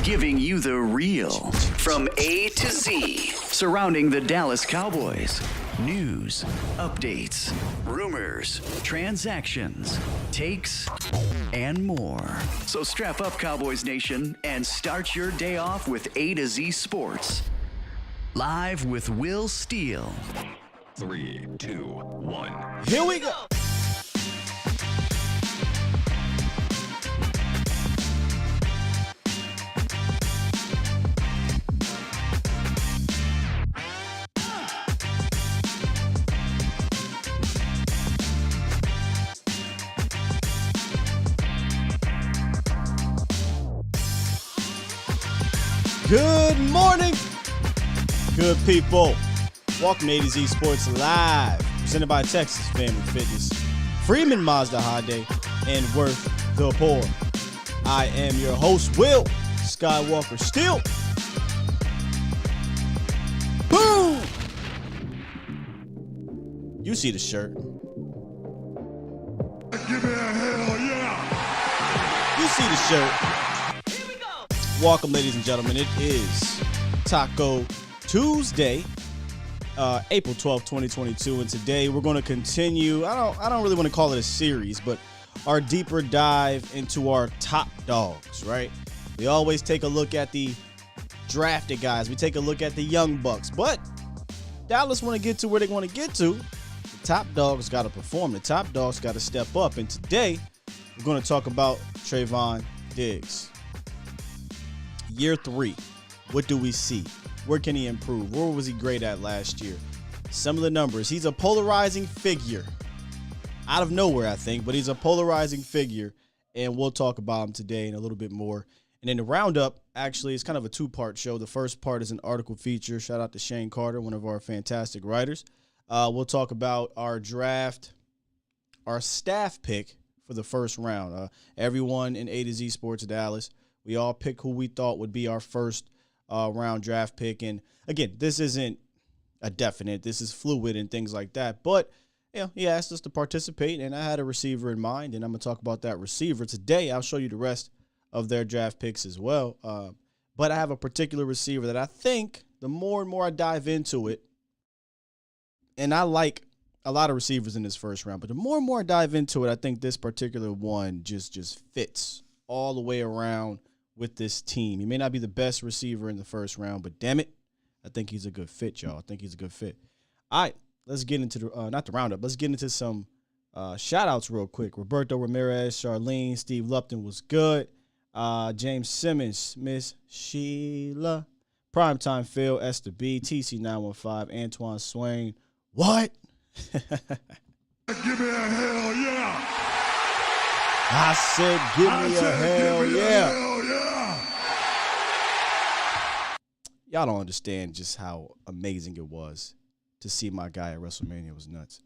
Giving you the real from A to Z surrounding the Dallas Cowboys. News, updates, rumors, transactions, takes, and more. So strap up, Cowboys Nation, and start your day off with A to Z Sports. Live with Will Steele. 3, 2, 1. Here we go. Good morning, good people. Welcome to A to Z Sports Live, presented by Texas Family Fitness, Freeman Mazda Hyundai, and Worth the Poor. I am your host, Will Skywalker Steele. Boom! You see the shirt. Give me a hell yeah! You see the shirt. Welcome, ladies and gentlemen. It is Taco Tuesday, April 12th, 2022, and today we're going to continue. I don't really want to call it a series, but our deeper dive into our top dogs. Right? We always take a look at the drafted guys. We take a look at the young bucks, but Dallas want to get to where they want to get to. The top dogs got to perform. The top dogs got to step up, and today we're going to talk about Trevon Diggs. Year 3, what do we see? Where can he improve? Where was he great at last year? Some of the numbers. He's a polarizing figure. Out of nowhere, I think, but he's a polarizing figure, and we'll talk about him today and a little bit more. And then the roundup, actually, is kind of a two-part show. The first part is an article feature. Shout out to Shane Carter, one of our fantastic writers. We'll talk about our draft, our staff pick for the first round. Everyone in A to Z Sports Dallas, we all pick who we thought would be our first round draft pick. And again, this isn't a definite. This is fluid and things like that. But he asked us to participate, and I had a receiver in mind, and I'm going to talk about that receiver today. I'll show you the rest of their draft picks as well. But I have a particular receiver that I think the more and more I dive into it, and I like a lot of receivers in this first round, but the more and more I dive into it, I think this particular one just fits all the way around with this team. He may not be the best receiver in the first round, but damn it, I think he's a good fit, y'all. I think he's a good fit. All right. Let's get into the not the roundup. Let's get into some shout-outs real quick. Roberto Ramirez, Charlene, Steve Lupton was good. James Simmons, Miss Sheila, Primetime Phil, Esther B, TC915, Antoine Swain. What? Give me a hell yeah! I said, give me a hell yeah. Hell yeah! Y'all don't understand just how amazing it was to see my guy at WrestleMania. It was nuts.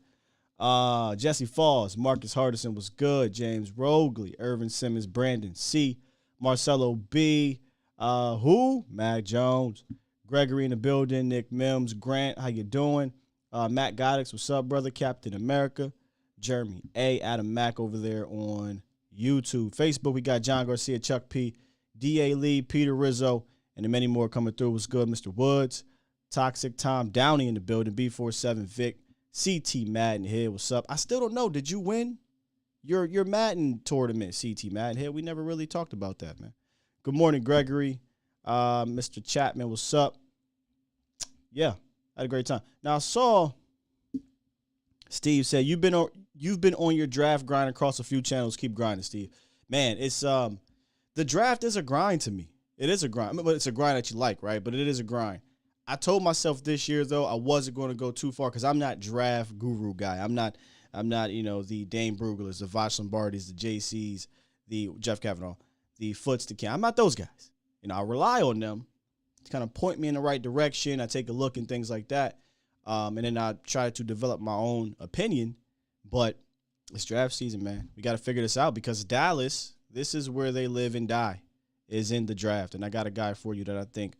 Jesse Falls, Marcus Hardison was good. James Rogley, Irvin Simmons, Brandon C, Marcelo B, Mac Jones, Gregory in the building, Nick Mims, Grant, how you doing? Matt Goddix, what's up, brother? Captain America, Jeremy A, Adam Mack over there on YouTube. Facebook, we got John Garcia, Chuck P, D.A. Lee, Peter Rizzo, and many more coming through. Was good, Mr. Woods. Toxic Tom Downey in the building. B47 Vic. CT Madden here. What's up? I still don't know. Did you win your Madden tournament, CT Madden here? We never really talked about that, man. Good morning, Gregory. Mr. Chapman, what's up? Yeah, I had a great time. Now I saw Steve said you've been on your draft grind across a few channels. Keep grinding, Steve. Man, it's the draft is a grind to me. It is a grind, but it's a grind that you like, right? But it is a grind. I told myself this year, though, I wasn't going to go too far because I'm not draft guru guy. I'm not, the Dane Bruglers, the Vosh Lombardis, the JCs, the Jeff Kavanaugh, the Foots, the Cam. I'm not those guys. I rely on them to kind of point me in the right direction. I take a look and things like that. And then I try to develop my own opinion. But it's draft season, man. We got to figure this out because Dallas, this is where they live and die, is in the draft. And I got a guy for you that I think,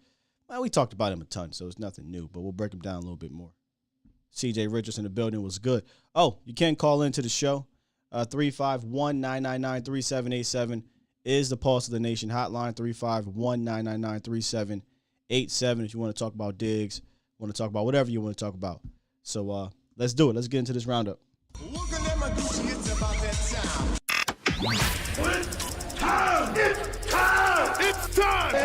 well, we talked about him a ton, so it's nothing new, but we'll break him down a little bit more. CJ Richards in the building was good. Oh, you can call into the show. 351-999-3787 is the Pulse of the Nation hotline. 351-999-3787 if you want to talk about Diggs, want to talk about whatever you want to talk about. So let's do it. Let's get into this roundup. Looking at my Gucci, it's about that time. It's time! It's time! It's time!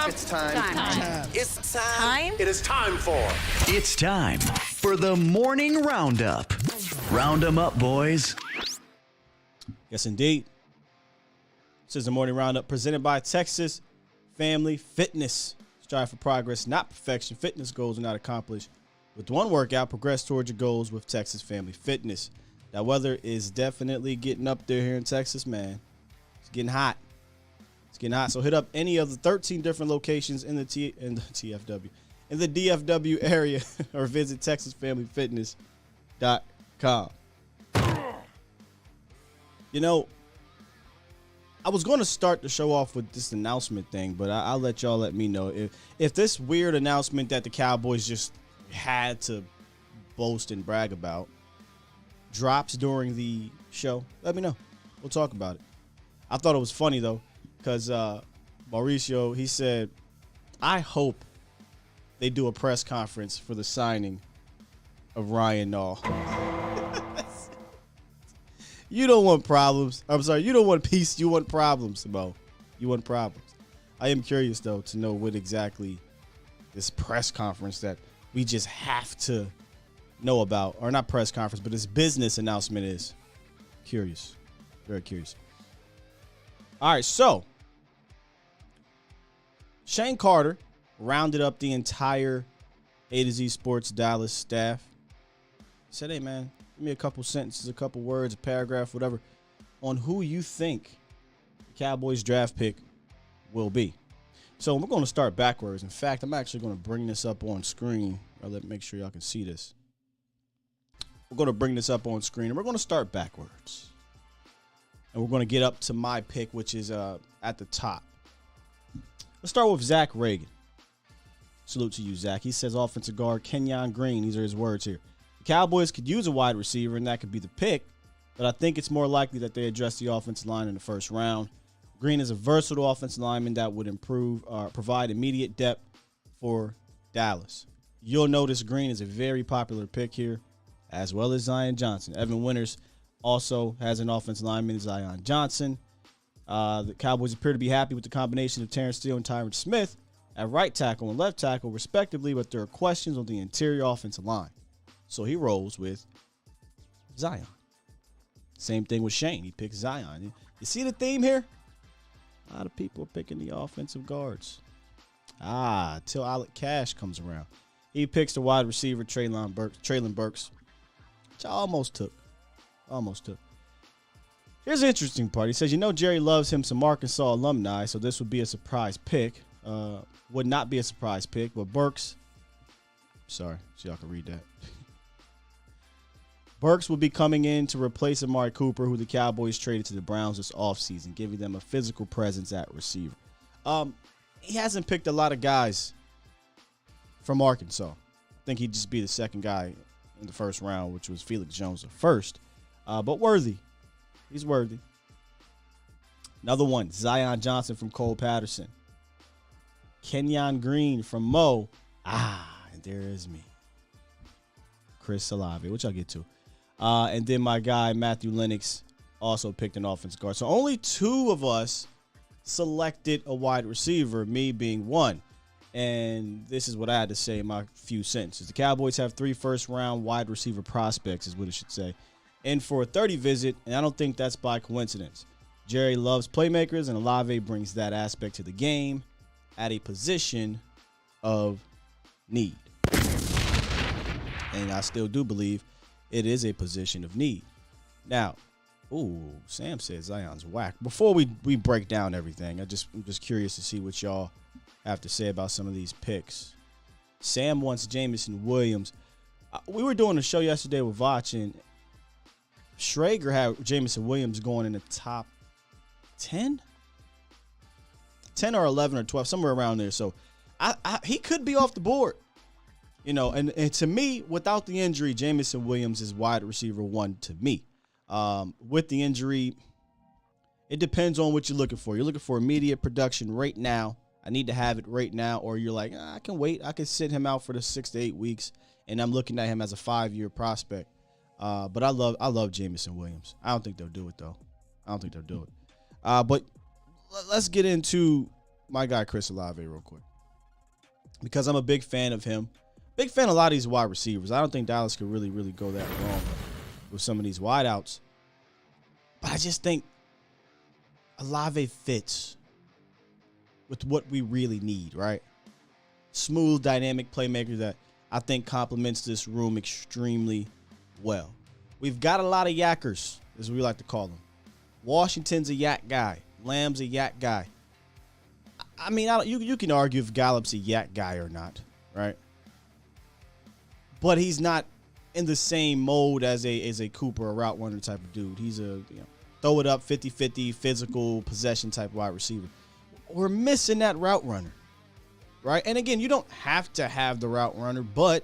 It's time. It's time. Time? It is time for. It's time for the morning roundup. Round 'em up, boys. Yes, indeed. This is the morning roundup presented by Texas Family Fitness. Strive for progress, not perfection. Fitness goals are not accomplished with one workout. Progress towards your goals with Texas Family Fitness. That weather is definitely getting up there here in Texas, man. It's getting hot. It's getting hot. So hit up any of the 13 different locations in the DFW area or visit TexasFamilyFitness.com. I was going to start the show off with this announcement thing, but I'll let y'all let me know. If this weird announcement that the Cowboys just had to boast and brag about drops during the show, let me know. We'll talk about it. I thought it was funny, though, because Mauricio, he said, I hope they do a press conference for the signing of Ryan Nall. You don't want problems. I'm sorry. You don't want peace. You want problems, Mo. You want problems. I am curious, though, to know what exactly this press conference that we just have to know about, or not press conference, but this business announcement is. Curious. Very curious. All right, so Shane Carter rounded up the entire A to Z Sports Dallas staff. He said, hey, man, give me a couple sentences, a couple words, a paragraph, whatever, on who you think the Cowboys draft pick will be. So we're going to start backwards. In fact, I'm actually going to bring this up on screen. Let me make sure y'all can see this. We're going to bring this up on screen, and we're going to start backwards. And we're going to get up to my pick, which is at the top. Let's start with Zach Reagan. Salute to you, Zach. He says offensive guard Kenyon Green. These are his words here. The Cowboys could use a wide receiver, and that could be the pick, but I think it's more likely that they address the offensive line in the first round. Green is a versatile offensive lineman that would provide immediate depth for Dallas. You'll notice Green is a very popular pick here, as well as Zion Johnson. Evan Winters also has an offensive lineman, Zion Johnson. The Cowboys appear to be happy with the combination of Terrence Steele and Tyron Smith at right tackle and left tackle, respectively, but there are questions on the interior offensive line. So he rolls with Zion. Same thing with Shane. He picks Zion. You see the theme here? A lot of people are picking the offensive guards. Till Alec Cash comes around. He picks the wide receiver, Traylon Burks, which I almost took. Here's the interesting part. He says, Jerry loves him some Arkansas alumni, so this would be a surprise pick. Would not be a surprise pick, but Burks, sorry, so y'all can read that. Burks will be coming in to replace Amari Cooper, who the Cowboys traded to the Browns this offseason, giving them a physical presence at receiver. He hasn't picked a lot of guys from Arkansas. I think he'd just be the second guy in the first round, which was Felix Jones the first. But worthy. He's worthy. Another one, Zion Johnson from Cole Patterson. Kenyon Green from Mo. And there is me. Chris Olave, which I'll get to. And then my guy, Matthew Lennox, also picked an offensive guard. So only two of us selected a wide receiver, me being one. And this is what I had to say in my few sentences. The Cowboys have 3 first-round wide receiver prospects, is what it should say, in for a 30 visit, and I don't think that's by coincidence. Jerry loves playmakers, and Olave brings that aspect to the game at a position of need. And I still do believe it is a position of need. Now, Sam says Zion's whack. Before we break down everything, I'm just curious to see what y'all have to say about some of these picks. Sam wants Jameson Williams. We were doing a show yesterday with Vach, and Schrager had Jameson Williams going in the top 10? 10 or 11 or 12, somewhere around there. So he could be off the board. And to me, without the injury, Jameson Williams is wide receiver 1 to me. With the injury, it depends on what you're looking for. You're looking for immediate production right now. I need to have it right now. Or you're like, I can wait. I can sit him out for the 6 to 8 weeks, and I'm looking at him as a 5-year prospect. But I love Jameson Williams. I don't think they'll do it, though. But let's get into my guy, Chris Olave, real quick, because I'm a big fan of him. Big fan of a lot of these wide receivers. I don't think Dallas could really go that wrong with some of these wideouts. But I just think Olave fits with what we really need, right? Smooth, dynamic playmaker that I think complements this room extremely well. We've got a lot of yackers, as we like to call them. Washington's a yak guy. Lamb's a yak guy. I mean, you can argue if Gallup's a yak guy or not, right? But he's not in the same mode as a Cooper, a route runner type of dude. He's a throw it up 50-50 physical possession type wide receiver. We're missing that route runner, right? And again, you don't have to have the route runner, but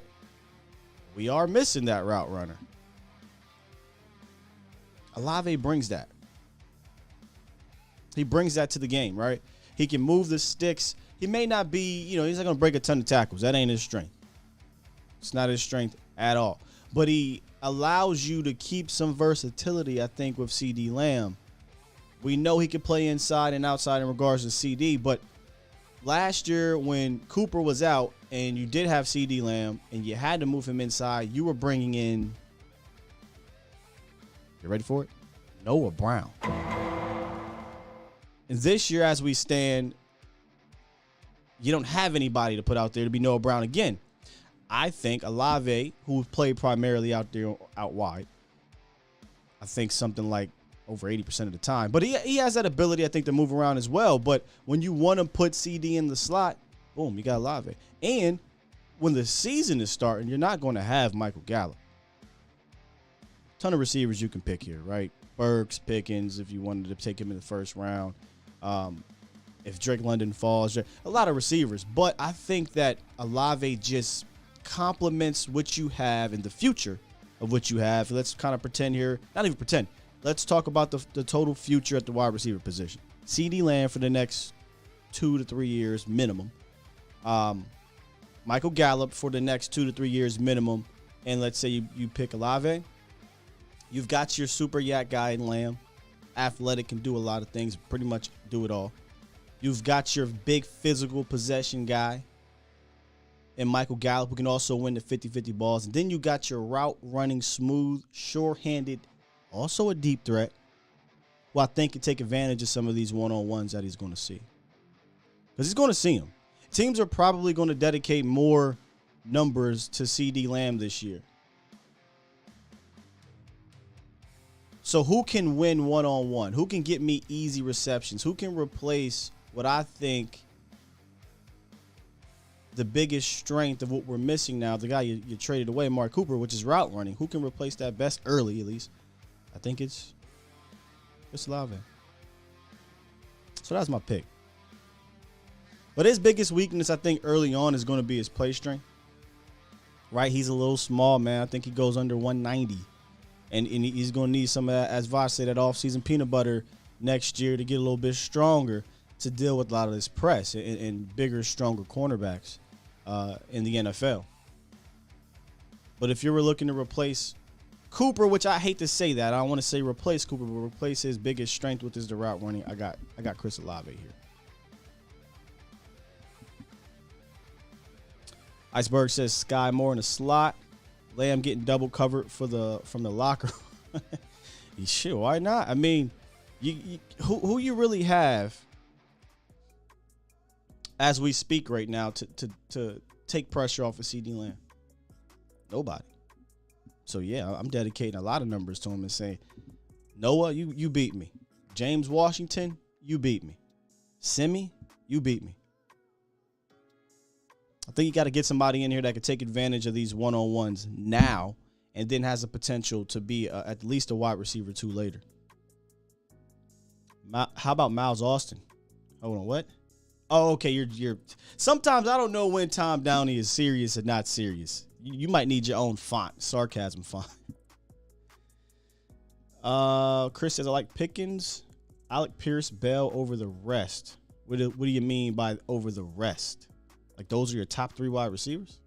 we are missing that route runner. Olave brings that. He brings that to the game, right? He can move the sticks. He may not be, he's not going to break a ton of tackles. That ain't his strength. It's not his strength at all. But he allows you to keep some versatility, I think, with CD Lamb. We know he can play inside and outside in regards to CD, but last year when Cooper was out and you did have CD Lamb and you had to move him inside, you were bringing in, you ready for it? Noah Brown. And this year, as we stand, you don't have anybody to put out there to be Noah Brown again. I think Olave, who played primarily out wide, I think something like over 80% of the time. But he has that ability, I think, to move around as well. But when you want to put CD in the slot, boom, you got Olave. And when the season is starting, you're not going to have Michael Gallup. Ton of receivers you can pick here, right? Burks, Pickens, if you wanted to take him in the first round. If Drake London falls, a lot of receivers. But I think that Olave just complements what you have in the future of what you have. Let's kind of pretend here. Not even pretend. Let's talk about the total future at the wide receiver position. CeeDee Lamb for the next 2 to 3 years minimum. Michael Gallup for the next 2 to 3 years minimum. And let's say you pick Olave. You've got your super yak guy in Lamb. Athletic, can do a lot of things, pretty much do it all. You've got your big physical possession guy and Michael Gallup, who can also win the 50-50 balls. And then you got your route running, smooth, sure-handed, also a deep threat, who I think can take advantage of some of these one-on-ones that he's going to see. Because he's going to see them. Teams are probably going to dedicate more numbers to CeeDee Lamb this year. So who can win one-on-one? Who can get me easy receptions? Who can replace what I think the biggest strength of what we're missing now, the guy you traded away, Mark Cooper, which is route running? Who can replace that best early, at least? I think it's Olave. So that's my pick. But his biggest weakness, I think, early on is going to be his play strength. Right? He's a little small, man. I think he goes under 190. And he's going to need some of that, as Vosh said, that offseason peanut butter next year to get a little bit stronger to deal with a lot of this press and bigger, stronger cornerbacks in the NFL. But if you were looking to replace Cooper, which I hate to say that, I don't want to say replace Cooper, but replace his biggest strength with the route running, I got Chris Olave here. Iceberg says Sky Moore in the slot. Lamb getting double covered from the locker. Sure, why not? I mean, who you really have as we speak right now to take pressure off of CeeDee Lamb? Nobody. So yeah, I'm dedicating a lot of numbers to him and saying, Noah, you beat me. James Washington, you beat me. Simi, you beat me. I think you got to get somebody in here that could take advantage of these one-on-ones now and then has the potential to be at least a wide receiver 2 later. How about Miles Austin? Hold on, what? Oh, okay, you're sometimes I don't know when Tom Downey is serious or not serious. You might need your own font, sarcasm font. Chris says, I like Pickens, Alec Pierce, Bell over the rest. What do you mean by over the rest? Like those are your top 3 wide receivers?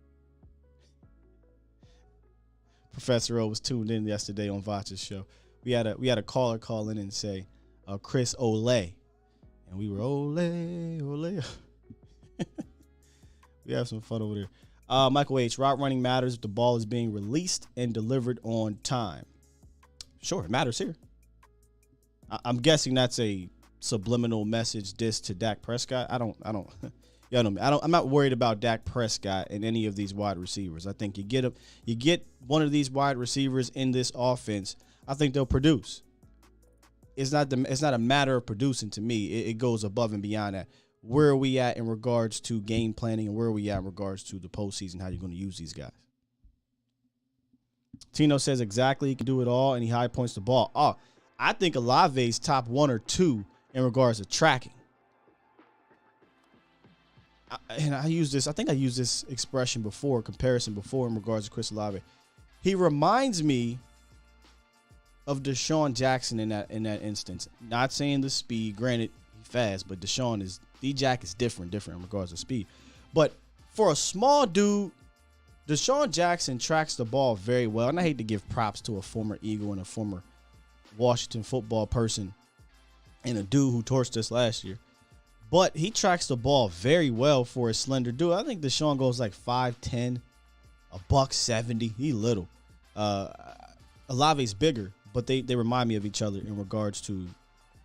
Professor O was tuned in yesterday on Voch's show. We had a caller call in and say, Chris Olave. And we were Olave. We have some fun over there. Michael H. Route running matters if the ball is being released and delivered on time. Sure, it matters here. I'm guessing that's a subliminal message diss to Dak Prescott. I don't. You know me. I'm not worried about Dak Prescott and any of these wide receivers. I think you get one of these wide receivers in this offense, I think they'll produce. It's not a matter of producing to me. It goes above and beyond that. Where are we at in regards to game planning and where are we at in regards to the postseason, how you're going to use these guys? Tino says exactly, he can do it all, and he high points the ball. Oh, I think Olave's top 1 or 2 in regards to tracking. And I think I used this expression before, comparison before in regards to Chris Olave. He reminds me of Deshaun Jackson in that instance. Not saying the speed, granted, he's fast, but D-Jack is different in regards to speed. But for a small dude, Deshaun Jackson tracks the ball very well. And I hate to give props to a former Eagle and a former Washington football person and a dude who torched us last year. But he tracks the ball very well for a slender dude. I think Deshaun goes like 5'10", $170. He little. Olave's bigger, but they remind me of each other in regards to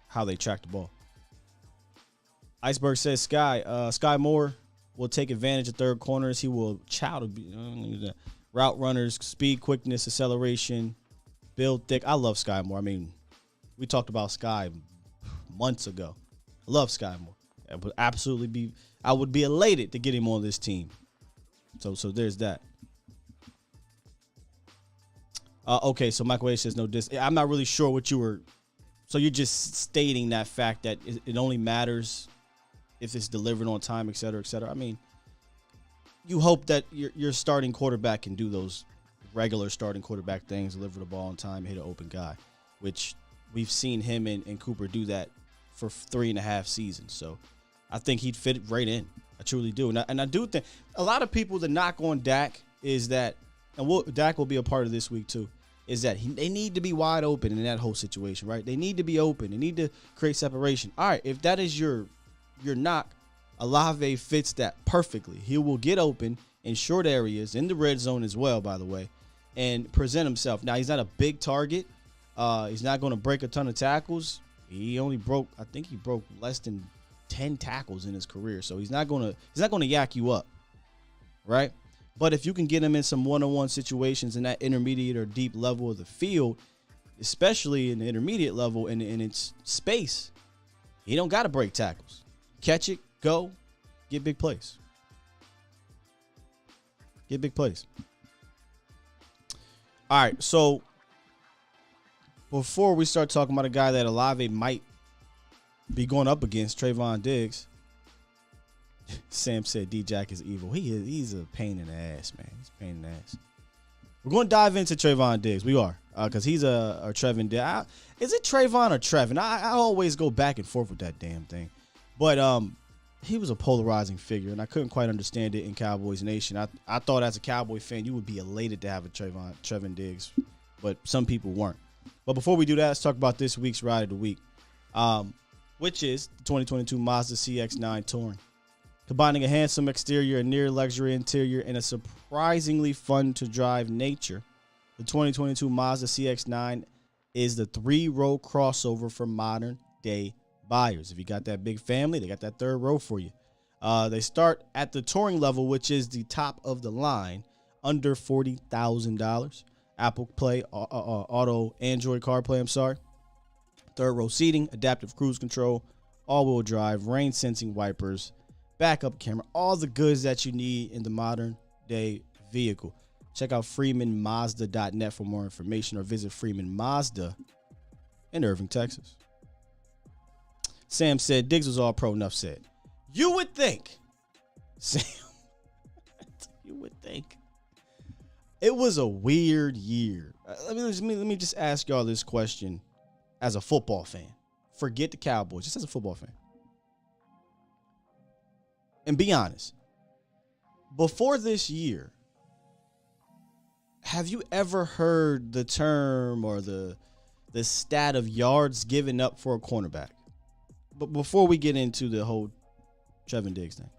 how they track the ball. Iceberg says Sky Moore will take advantage of third corners. He will route runners, speed, quickness, acceleration, build thick. I love Sky Moore. I mean, We talked about Sky months ago. I love Sky Moore. I would be elated to get him on this team. So there's that. Okay, so Michael A says no diss. I'm not really sure what you were. So you're just stating that fact that it only matters if it's delivered on time, et cetera, et cetera. I mean, you hope that your starting quarterback can do those regular starting quarterback things, deliver the ball on time, hit an open guy, which we've seen him and Cooper do that for 3.5 seasons. So I think he'd fit right in. I truly do. And I do think a lot of people, the knock on Dak is that, and Dak will be a part of this week too, is that they need to be wide open in that whole situation, right? They need to be open. They need to create separation. All right, if that is your knock, Olave fits that perfectly. He will get open in short areas, in the red zone as well, by the way, and present himself. Now, he's not a big target. He's not going to break a ton of tackles. He broke less than 10 tackles in his career. So he's not going to yak you up, right? But if you can get him in some one-on-one situations in that intermediate or deep level of the field, especially in the intermediate level and in its space, he don't got to break tackles. Catch it, go, get big plays. Get big plays. All right, so before we start talking about a guy that Olave might be going up against, Trevon Diggs, Sam said D-Jack is evil. He's a pain in the ass, man. He's a pain in the ass. We're going to dive into Trevon Diggs. We are, because he's a Trevon Diggs. Is it Trevon or Trevon? I always go back and forth with that damn thing. But he was a polarizing figure, and I couldn't quite understand it in Cowboys Nation. I thought as a Cowboy fan, you would be elated to have a Trevon Diggs, but some people weren't. But before we do that, let's talk about this week's Ride of the Week, which is the 2022 Mazda CX-9 Touring. Combining a handsome exterior and near luxury interior and a surprisingly fun-to-drive nature, the 2022 Mazda CX-9 is the 3-row crossover for modern-day buyers. If you got that big family, they got that third row for you. They start at the touring level, which is the top of the line, under $40,000. Apple Play, Auto, Android CarPlay, Third row seating, adaptive cruise control, all-wheel drive, rain-sensing wipers, backup camera, all the goods that you need in the modern-day vehicle. Check out FreemanMazda.net for more information or visit Freeman Mazda in Irving, Texas. Sam said Diggs was all pro, enough said. You would think, Sam, you would think. It was a weird year. Let me just ask y'all this question as a football fan. Forget the Cowboys, just as a football fan. And be honest. Before this year, have you ever heard the term or the stat of yards given up for a cornerback? But before we get into the whole Trevon Diggs thing.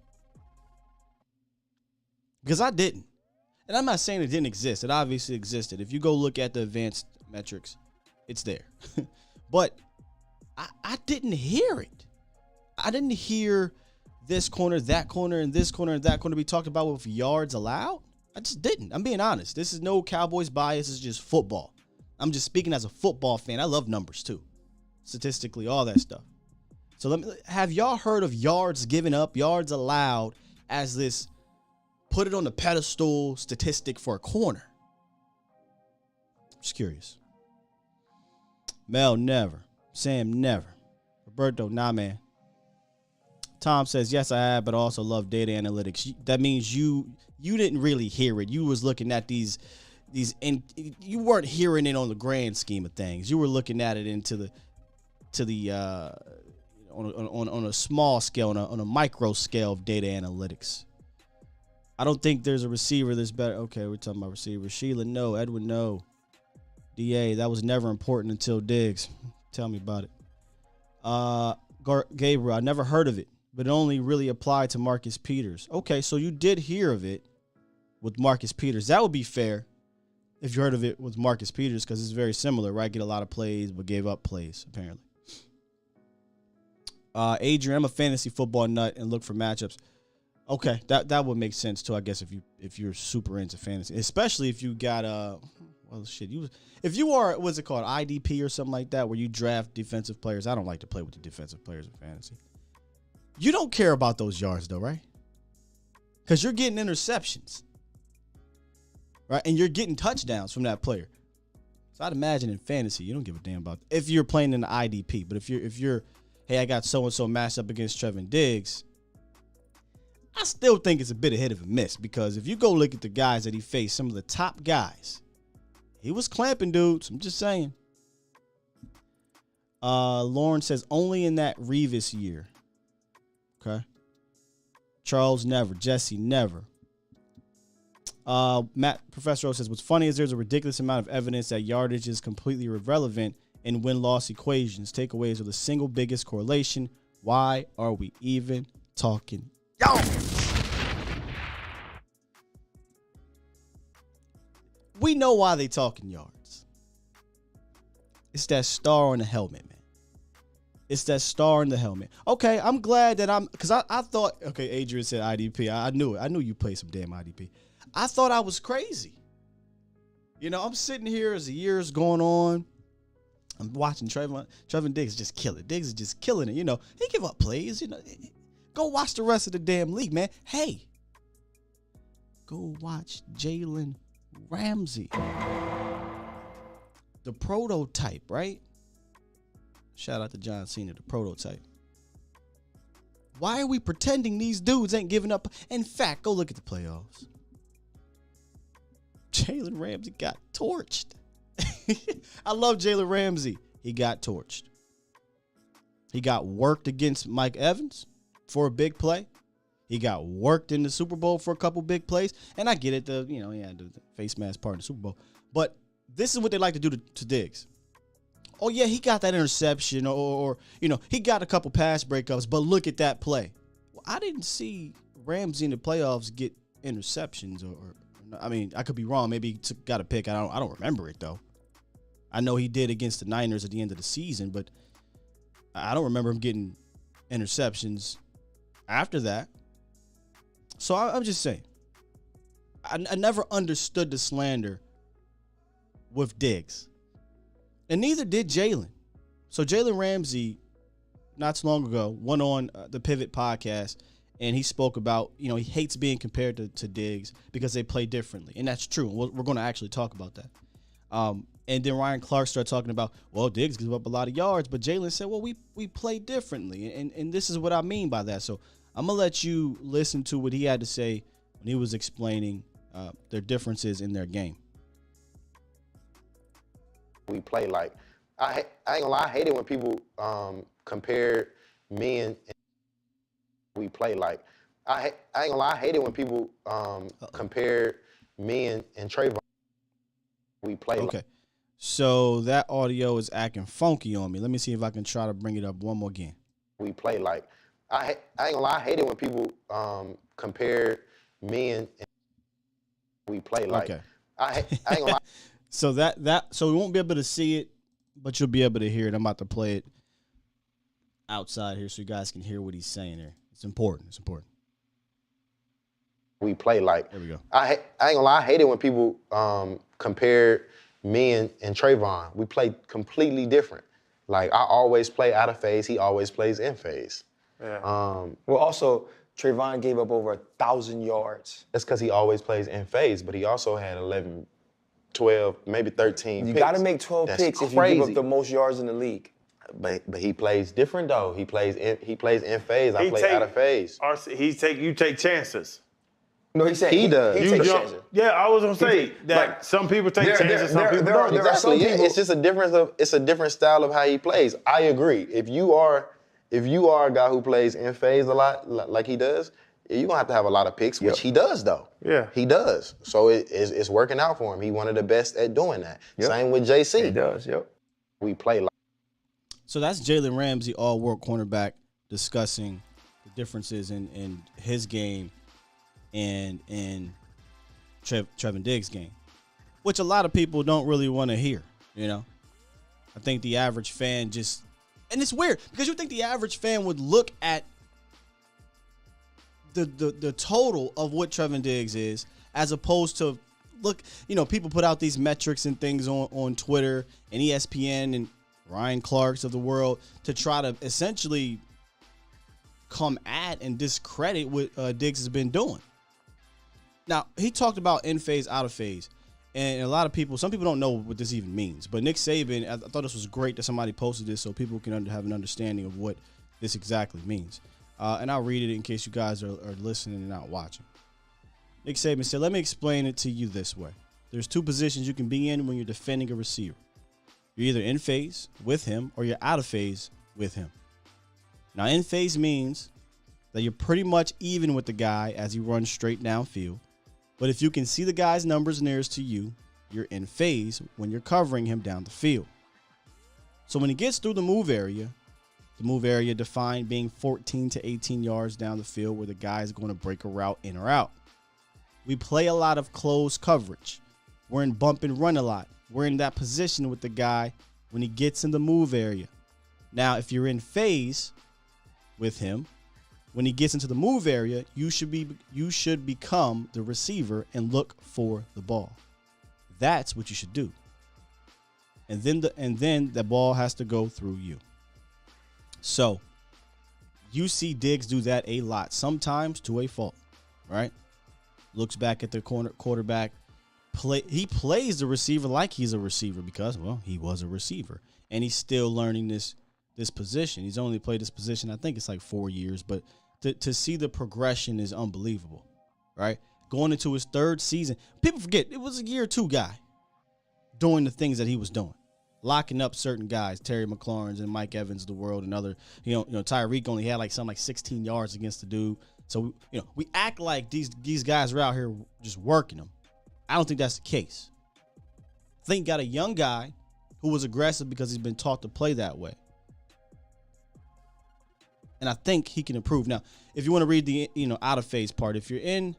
Because I didn't. And I'm not saying it didn't exist. It obviously existed. If you go look at the advanced metrics, it's there. But I didn't hear it. I didn't hear this corner, that corner, and this corner, and that corner be talked about with yards allowed. I just didn't. I'm being honest. This is no Cowboys bias. It's just football. I'm just speaking as a football fan. I love numbers too. Statistically, all that stuff. So have y'all heard of yards given up, yards allowed as this put it on the pedestal statistic for a corner? Just curious. Mel, never. Sam, never. Roberto, nah, man. Tom says, yes, I have, but I also love data analytics. That means you didn't really hear it. You was looking at these, and you weren't hearing it on the grand scheme of things. You were looking at it on a small scale, on a micro scale of data analytics. I don't think there's a receiver that's better. Okay, we're talking about receivers. Sheila, no. Edwin, no. DA, that was never important until Diggs. Tell me about it. Gabriel, I never heard of it, but it only really applied to Marcus Peters. Okay, so you did hear of it with Marcus Peters. That would be fair if you heard of it with Marcus Peters, because it's very similar, right? Get a lot of plays, but gave up plays, apparently. Adrian, I'm a fantasy football nut and look for matchups. Okay, that would make sense too, I guess, if you're super into fantasy, especially if you got well, shit. If you are, what's it called, IDP or something like that, where you draft defensive players. I don't like to play with the defensive players in fantasy. You don't care about those yards, though, right? Because you're getting interceptions, right? And you're getting touchdowns from that player. So I'd imagine in fantasy, you don't give a damn about if you're playing in the IDP. But if you're, hey, I got so and so matched up against Trevon Diggs, I still think it's a bit of hit of a miss, because if you go look at the guys that he faced, some of the top guys, he was clamping dudes. I'm just saying. Lauren says only in that Revis year. Okay. Charles never. Jesse never. Professor O says what's funny is there's a ridiculous amount of evidence that yardage is completely irrelevant in win-loss equations. Takeaways are the single biggest correlation. Why are we even talking? Yo! We know why they talking yards. It's that star on the helmet, man. It's that star in the helmet. Okay, I'm glad that because I thought, okay, Adrian said IDP. I knew it. I knew you played some damn IDP. I thought I was crazy. You know, I'm sitting here as the year's going on. I'm watching Trevon Diggs just kill it. Diggs is just killing it. You know, he give up plays. You know, go watch the rest of the damn league, man. Hey, go watch Jalen Ramsey. The prototype, right? Shout out to John Cena, the prototype. Why are we pretending these dudes ain't giving up? In fact, go look at the playoffs. Jalen Ramsey got torched. I love Jalen Ramsey. He got torched. He got worked against Mike Evans for a big play. He got worked in the Super Bowl for a couple big plays. And I get it, the face mask part in the Super Bowl. But this is what they like to do to Diggs. Oh, yeah, he got that interception or he got a couple pass breakups, but look at that play. Well, I didn't see Ramsey in the playoffs get interceptions or I mean, I could be wrong. Maybe he got a pick. I don't remember it, though. I know he did against the Niners at the end of the season, but I don't remember him getting interceptions after that. So I'm just saying. I never understood the slander with Diggs. And neither did Jalen. So Jalen Ramsey, not too long ago, went on the Pivot podcast, and he spoke about, he hates being compared to Diggs because they play differently. And that's true. We're going to actually talk about that. And then Ryan Clark started talking about, well, Diggs gives up a lot of yards, but Jalen said, well, we play differently. And this is what I mean by that. So I'm going to let you listen to what he had to say when he was explaining their differences in their game. We play like, I ain't gonna lie, I hate it when people compare me and we play like. I ain't gonna lie, I hate it when people compare me and Trevon. We play okay. like. So that audio is acting funky on me. Let me see if I can try to bring it up one more again. We play like. I ain't gonna lie, I hate it when people compare me and we play like. Okay. I ain't gonna lie. So so we won't be able to see it, but you'll be able to hear it. I'm about to play it outside here so you guys can hear what he's saying here. It's important. It's important. We play like. There we go. I ain't gonna lie, I hate it when people compare me and Trevon. We play completely different. Like, I always play out of phase. He always plays in phase. Yeah. Well, also, Trevon gave up over 1,000 yards. That's because he always plays in phase, but he also had 11, 12, maybe 13 You picks. got to make 12 picks if you give up the most yards in the league. But he plays different though. He plays in phase. I play out of phase. You take chances. No, he said he does. He takes chances. Yeah, I was gonna say that some people take chances, some people don't. Exactly. Yeah, it's just a difference it's a different style of how he plays. I agree. If you are a guy who plays in phase a lot, like he does, you're gonna have to have a lot of picks, which he does though. Yeah. He does. So it's working out for him. He's one of the best at doing that. Yep. Same with JC. He does, yep. We play like. So that's Jalen Ramsey, all-world cornerback, discussing the differences in his game and in Trevon Diggs' game, which a lot of people don't really want to hear, I think the average fan and it's weird because you think the average fan would look at the total of what Trevon Diggs is as opposed to look, people put out these metrics and things on Twitter and ESPN and Ryan Clark's of the world to try to essentially come at and discredit what Diggs has been doing. Now, he talked about in phase, out of phase. And some people don't know what this even means. But Nick Saban, I thought this was great that somebody posted this so people can have an understanding of what this exactly means. And I'll read it in case you guys are listening and not watching. Nick Saban said, let me explain it to you this way. There's two positions you can be in when you're defending a receiver. You're either in phase with him or you're out of phase with him. Now, in phase means that you're pretty much even with the guy as he runs straight downfield. But if you can see the guy's numbers nearest to you, you're in phase when you're covering him down the field. So when he gets through the move area defined being 14 to 18 yards down the field where the guy is going to break a route in or out. We play a lot of close coverage. We're in bump and run a lot. We're in that position with the guy when he gets in the move area. Now, if you're in phase with him, when he gets into the move area, you should become the receiver and look for the ball. That's what you should do. And then the ball has to go through you. So you see Diggs do that a lot, sometimes to a fault, right? Looks back at the quarterback. He plays the receiver like he's a receiver because, well, he was a receiver. And he's still learning this position. He's only played this position, I think it's like 4 years, but to see the progression is unbelievable, right? Going into his third season. People forget, it was a year two guy doing the things that he was doing. Locking up certain guys, Terry McLaurin's and Mike Evans of the world and other, Tyreek only had something like 16 yards against the dude. So, we act like these guys are out here just working them. I don't think that's the case. I think got a young guy who was aggressive because he's been taught to play that way. And I think he can improve. Now, if you want to read the out of phase part, if you're in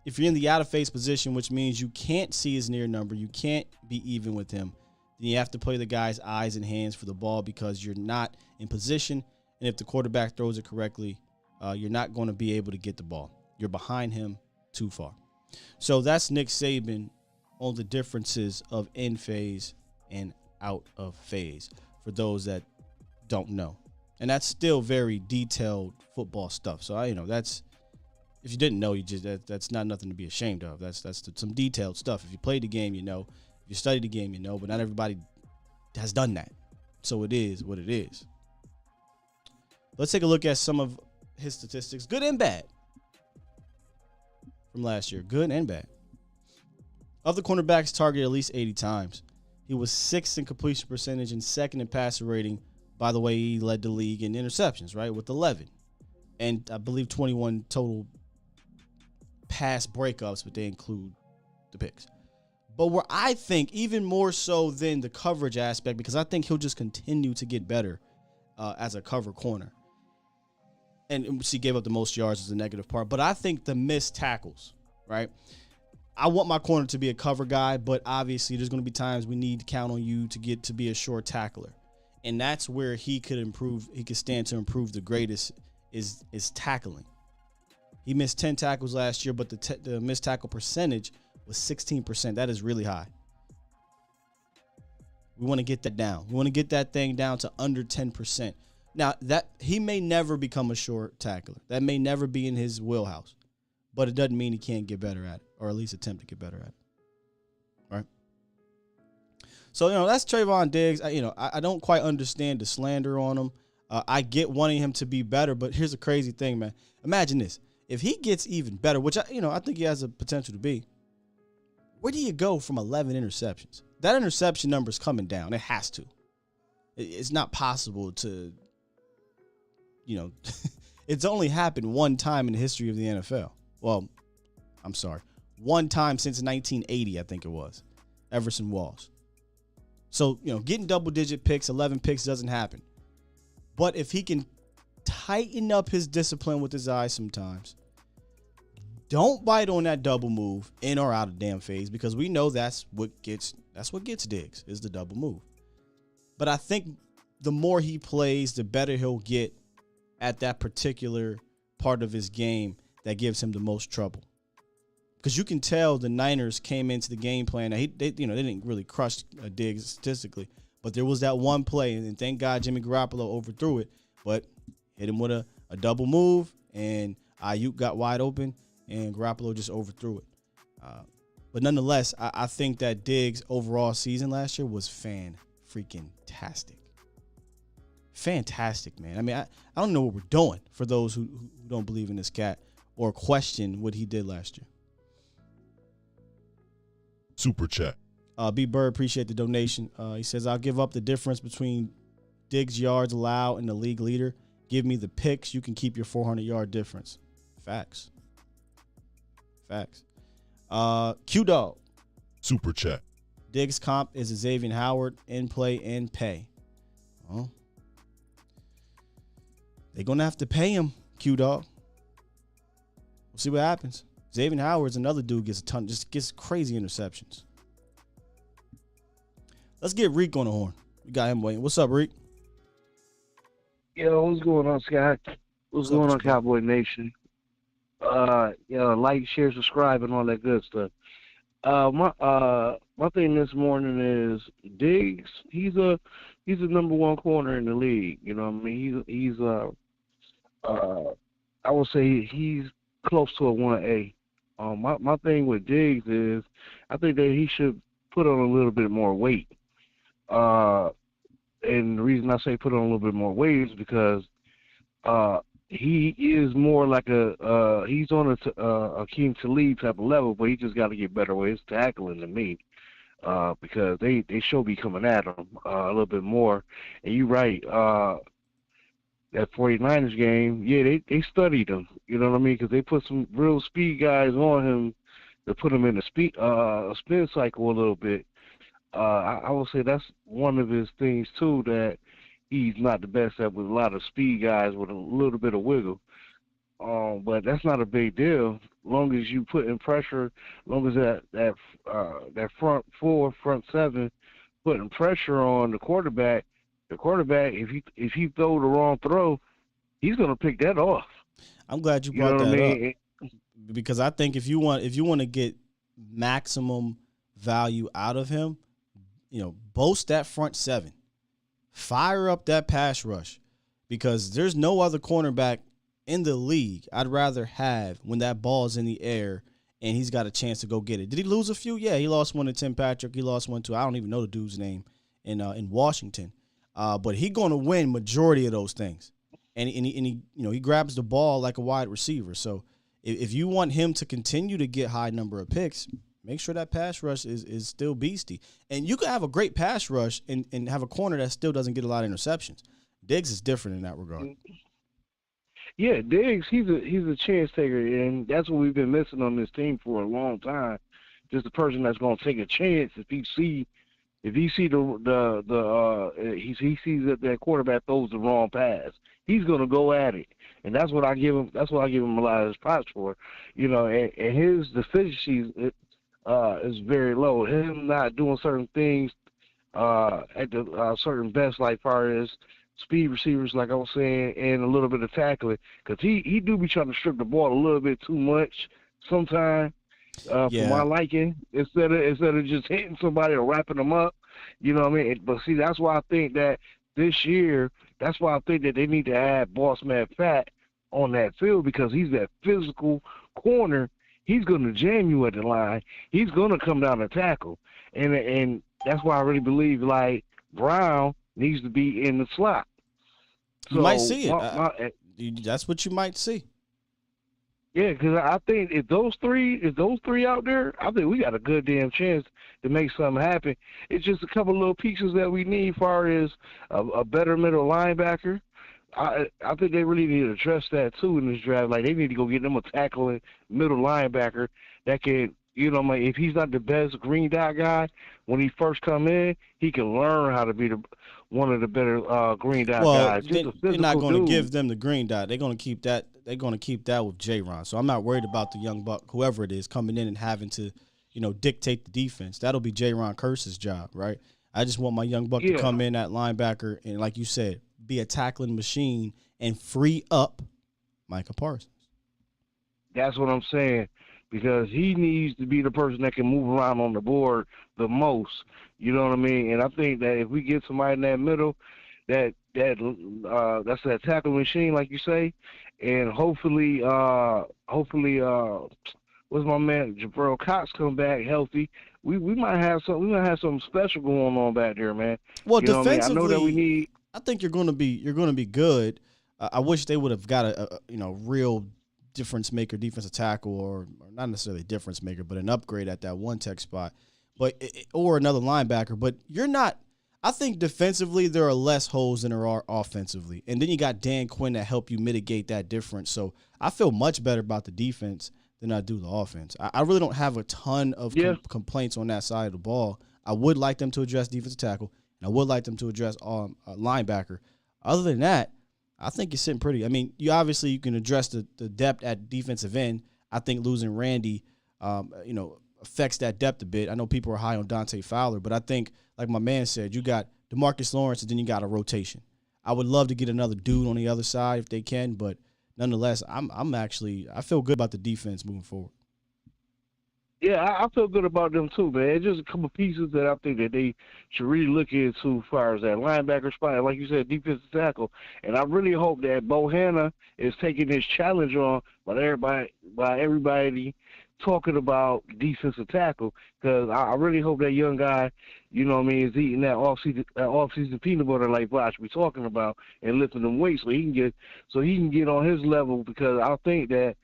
the out of phase position, which means you can't see his near number, you can't be even with him, then you have to play the guy's eyes and hands for the ball because you're not in position. And if the quarterback throws it correctly, you're not going to be able to get the ball. You're behind him too far. So that's Nick Saban on the differences of in phase and out of phase for those that don't know. And that's still very detailed football stuff. So that's, if you didn't know, that's not nothing to be ashamed of. That's some detailed stuff. If you played the game, you know. If you studied the game, you know. But not everybody has done that. So it is what it is. Let's take a look at some of his statistics, good and bad, from last year. Good and bad. Of the cornerbacks targeted at least 80 times, he was 6th in completion percentage and 2nd in passer rating. By the way, he led the league in interceptions, right, with 11. And I believe 21 total pass breakups, but they include the picks. But where I think even more so than the coverage aspect, because I think he'll just continue to get better as a cover corner. And he gave up the most yards as a negative part. But I think the missed tackles, right? I want my corner to be a cover guy, but obviously there's going to be times we need to count on you to get to be a short tackler. And that's where he could improve. He could stand to improve the greatest is tackling. He missed 10 tackles last year, but the missed tackle percentage was 16%. That is really high. We want to get that down. We want to get that thing down to under 10%. Now, that he may never become a short tackler. That may never be in his wheelhouse. But it doesn't mean he can't get better at it, or at least attempt to get better at it. Right? So, that's Trevon Diggs. I don't quite understand the slander on him. I get wanting him to be better, but here's the crazy thing, man. Imagine this. If he gets even better, which I think he has the potential to be, where do you go from 11 interceptions? That interception number is coming down. It has to. It's not possible to, it's only happened one time in the history of the NFL. Well, I'm sorry. One time since 1980, I think it was. Everson Walls. So, getting double-digit picks, 11 picks doesn't happen. But if he can tighten up his discipline with his eyes sometimes, don't bite on that double move in or out of damn phase, because we know that's what gets Diggs is the double move. But I think the more he plays, the better he'll get at that particular part of his game that gives him the most trouble. because you can tell the Niners came into the game plan. They didn't really crush Diggs statistically, but there was that one play, and thank God Jimmy Garoppolo overthrew it, but hit him with a double move, and Ayuk got wide open, and Garoppolo just overthrew it. But nonetheless, I think that Diggs' overall season last year was fan-freaking-tastic. Fantastic, man. I mean, I don't know what we're doing for those who don't believe in this cat or question what he did last year. Super chat. B. Bird, appreciate the donation. He says, I'll give up the difference between Diggs' yards allowed and the league leader. Give me the picks. You can keep your 400-yard difference. Facts. Q-Dog. Super chat. Diggs' comp is Xavier Howard in play and pay. Well, they're going to have to pay him, Q-Dog. We'll see what happens. Xavier Howard's another dude gets crazy interceptions. Let's get Reek on the horn. We got him waiting. What's up, Reek? Yo, what's going on, Scott? What's going on, Cowboy Nation? Like, share, subscribe, and all that good stuff. My thing this morning is Diggs. He's a number one corner in the league. You know what I mean? He's I would say he's close to a 1A. My thing with Diggs is I think that he should put on a little bit more weight. And the reason I say put on a little bit more weight is because he is more like he's on a Akeem Talib type of level, but he just got to get better with his tackling than me, because they should be coming at him a little bit more. And you're right, that 49ers game, yeah, they studied him, you know what I mean, because they put some real speed guys on him to put him in the spin cycle a little bit. I would say that's one of his things too, that he's not the best at, with a lot of speed guys with a little bit of wiggle. But that's not a big deal, as long as you put in pressure, as long as that front four, front seven, putting pressure on the quarterback, if he throw the wrong throw, he's gonna pick that off. I'm glad you brought that up, because I think if you want to get maximum value out of him, boast that front seven. Fire up that pass rush, because there's no other cornerback in the league I'd rather have when that ball's in the air and he's got a chance to go get it. Did he lose a few? Yeah, he lost one to Tim Patrick. He lost one to, I don't even know the dude's name, in Washington. But he's going to win majority of those things. And he grabs the ball like a wide receiver. So if you want him to continue to get high number of picks, make sure that pass rush is still beastie. And you can have a great pass rush and have a corner that still doesn't get a lot of interceptions. Diggs is different in that regard. Yeah, Diggs, he's a chance taker, and that's what we've been missing on this team for a long time. Just a person that's going to take a chance if he sees that quarterback throws the wrong pass, he's going to go at it, and that's what I give him. That's what I give him a lot of his props for. And his deficiencies is very low. Him not doing certain things at the certain best, like far as speed receivers, like I was saying, and a little bit of tackling, because he do be trying to strip the ball a little bit too much sometimes. For my liking, instead of just hitting somebody or wrapping them up, you know what I mean? But see, that's why I think that this year, that's why I think that they need to add Boss Man Fat on that field, because he's that physical corner. He's going to jam you at the line. He's going to come down and tackle. And that's why I really believe, like, Brown needs to be in the slot. You might see it. That's what you might see. Yeah, because I think if those three out there, I think we got a good damn chance to make something happen. It's just a couple little pieces that we need, as far as a better middle linebacker. I think they really need to address that too in this draft. Like, they need to go get them a tackling middle linebacker that can, if he's not the best green dot guy when he first come in, he can learn how to be one of the better green dot guys. They're not going to give them the green dot. They're going to keep that. They're going to keep that with J-Ron. So I'm not worried about the young buck, whoever it is, coming in and having to, dictate the defense. That'll be J-Ron Curse's job, right? I just want my young buck to come in at linebacker and, like you said, be a tackling machine and free up Micah Parsons. That's what I'm saying. because he needs to be the person that can move around on the board the most. You know what I mean? And I think that if we get somebody in that middle, that's that tackle machine, like you say, and hopefully, what's my man Jabril Cox come back healthy? We might have something special going on back there, man. Well, you know what I mean? defensively, I know that we need. I think you're going to be good. I wish they would have got a real difference maker, defensive tackle, or not necessarily a difference maker, but an upgrade at that one tech spot, or another linebacker. But you're not. I think defensively there are less holes than there are offensively, and then you got Dan Quinn that help you mitigate that difference. So I feel much better about the defense than I do the offense. I really don't have a ton of complaints on that side of the ball. I would like them to address defensive tackle, and I would like them to address linebacker. Other than that, I think it's sitting pretty. I mean, you can address the depth at defensive end. I think losing Randy, affects that depth a bit. I know people are high on Dante Fowler, but I think, like my man said, you got DeMarcus Lawrence, and then you got a rotation. I would love to get another dude on the other side if they can, but nonetheless, I feel good about the defense moving forward. Yeah, I feel good about them too, man. It's just a couple pieces that I think that they should really look into as far as that linebacker spot, like you said, defensive tackle. And I really hope that Bohanna is taking this challenge on by everybody talking about defensive tackle, because I really hope that young guy, you know what I mean, is eating that off-season peanut butter like Bosh be talking about, and lifting them weights so he can get on his level, because I think that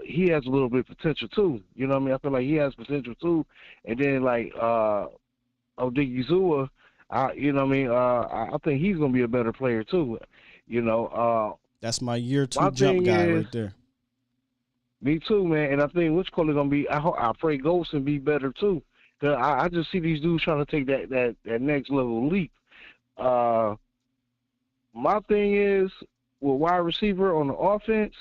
he has a little bit of potential too. You know what I mean? I feel like he has potential too. And then like Odigizua, you know what I mean? I think he's gonna be a better player too. You know, that's my year two jump guy right there. Me too, man. And I think which color gonna be? I pray Golson be better too. Cause I just see these dudes trying to take that next level leap. My thing is with wide receiver on the offense,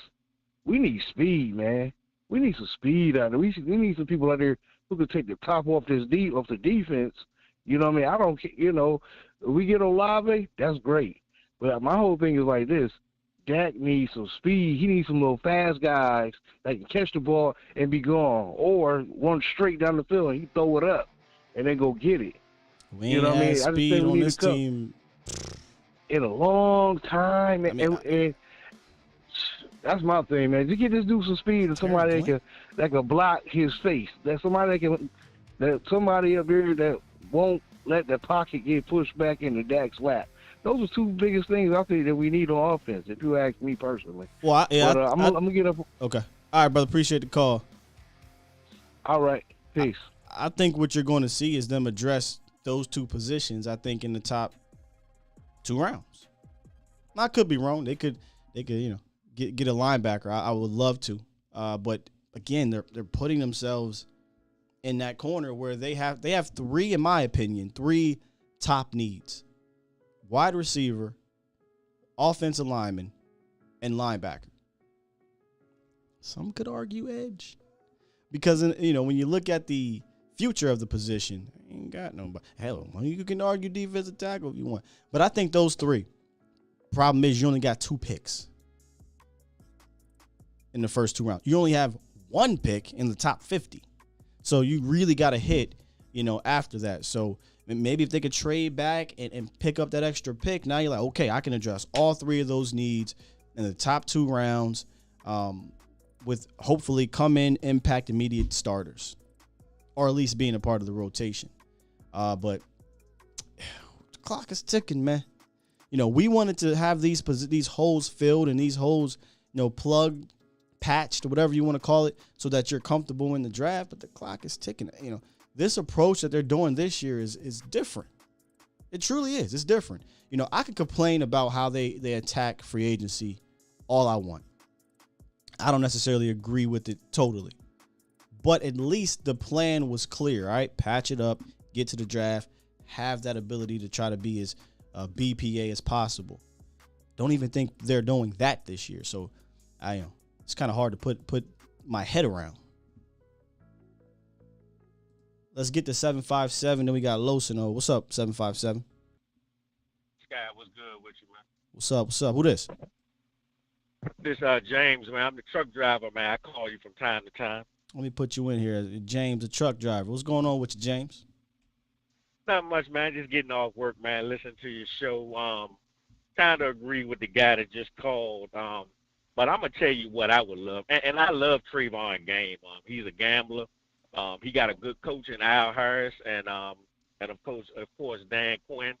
we need speed, man. We need some speed out there. We need some people out there who can take the top off the defense. You know what I mean? I don't, if we get Olave, that's great. But my whole thing is like this. Dak needs some speed. He needs some little fast guys that can catch the ball and be gone, or run straight down the field and he throw it up and then go get it. We ain't had speed on this team in a long time. And that's my thing, man. Just get this dude some speed and somebody that can block his face. That somebody up there that won't let the pocket get pushed back into Dak's lap. Those are two biggest things I think that we need on offense, if you ask me personally. Well, I'm going to get up. Okay. All right, brother. Appreciate the call. All right. Peace. I think what you're going to see is them address those two positions, I think, in the top 2 rounds. I could be wrong. They could get a linebacker. I would love to. But, again, they're putting themselves in that corner where they have 3, in my opinion, 3 top needs. Wide receiver, offensive lineman, and linebacker. Some could argue edge. Because, when you look at the future of the position, ain't got nobody. Hell, you can argue defensive tackle if you want. But I think those 3. Problem is you only got 2 picks in the first 2 rounds. You only have 1 pick in the top 50. So you really got to hit, after that. So maybe if they could trade back and pick up that extra pick, now you're like, okay, I can address all 3 of those needs in the top 2 rounds, with hopefully come in, impact immediate starters, or at least being a part of the rotation. But the clock is ticking, man. We wanted to have these holes filled and these holes, plugged, patched, or whatever you want to call it, so that you're comfortable in the draft. But the clock is ticking. This approach that they're doing this year is different. It truly is. It's different. I could complain about how they attack free agency all I want. I don't necessarily agree with it totally. But at least the plan was clear, all right? Patch it up, get to the draft, have that ability to try to be as BPA as possible. Don't even think they're doing that this year. So it's kind of hard to put my head around. Let's get to 757. Then we got Losino. What's up, 757? Sky, what's good with you, man? What's up? Who this? This James, man. I'm the truck driver, man. I call you from time to time. Let me put you in here, James, the truck driver. What's going on with you, James? Not much, man. Just getting off work, man. Listening to your show. Kind of agree with the guy that just called. But I'm gonna tell you what I would love, and I love Trevon Game. He's a gambler. He got a good coach in Al Harris, and of course Dan Quinn.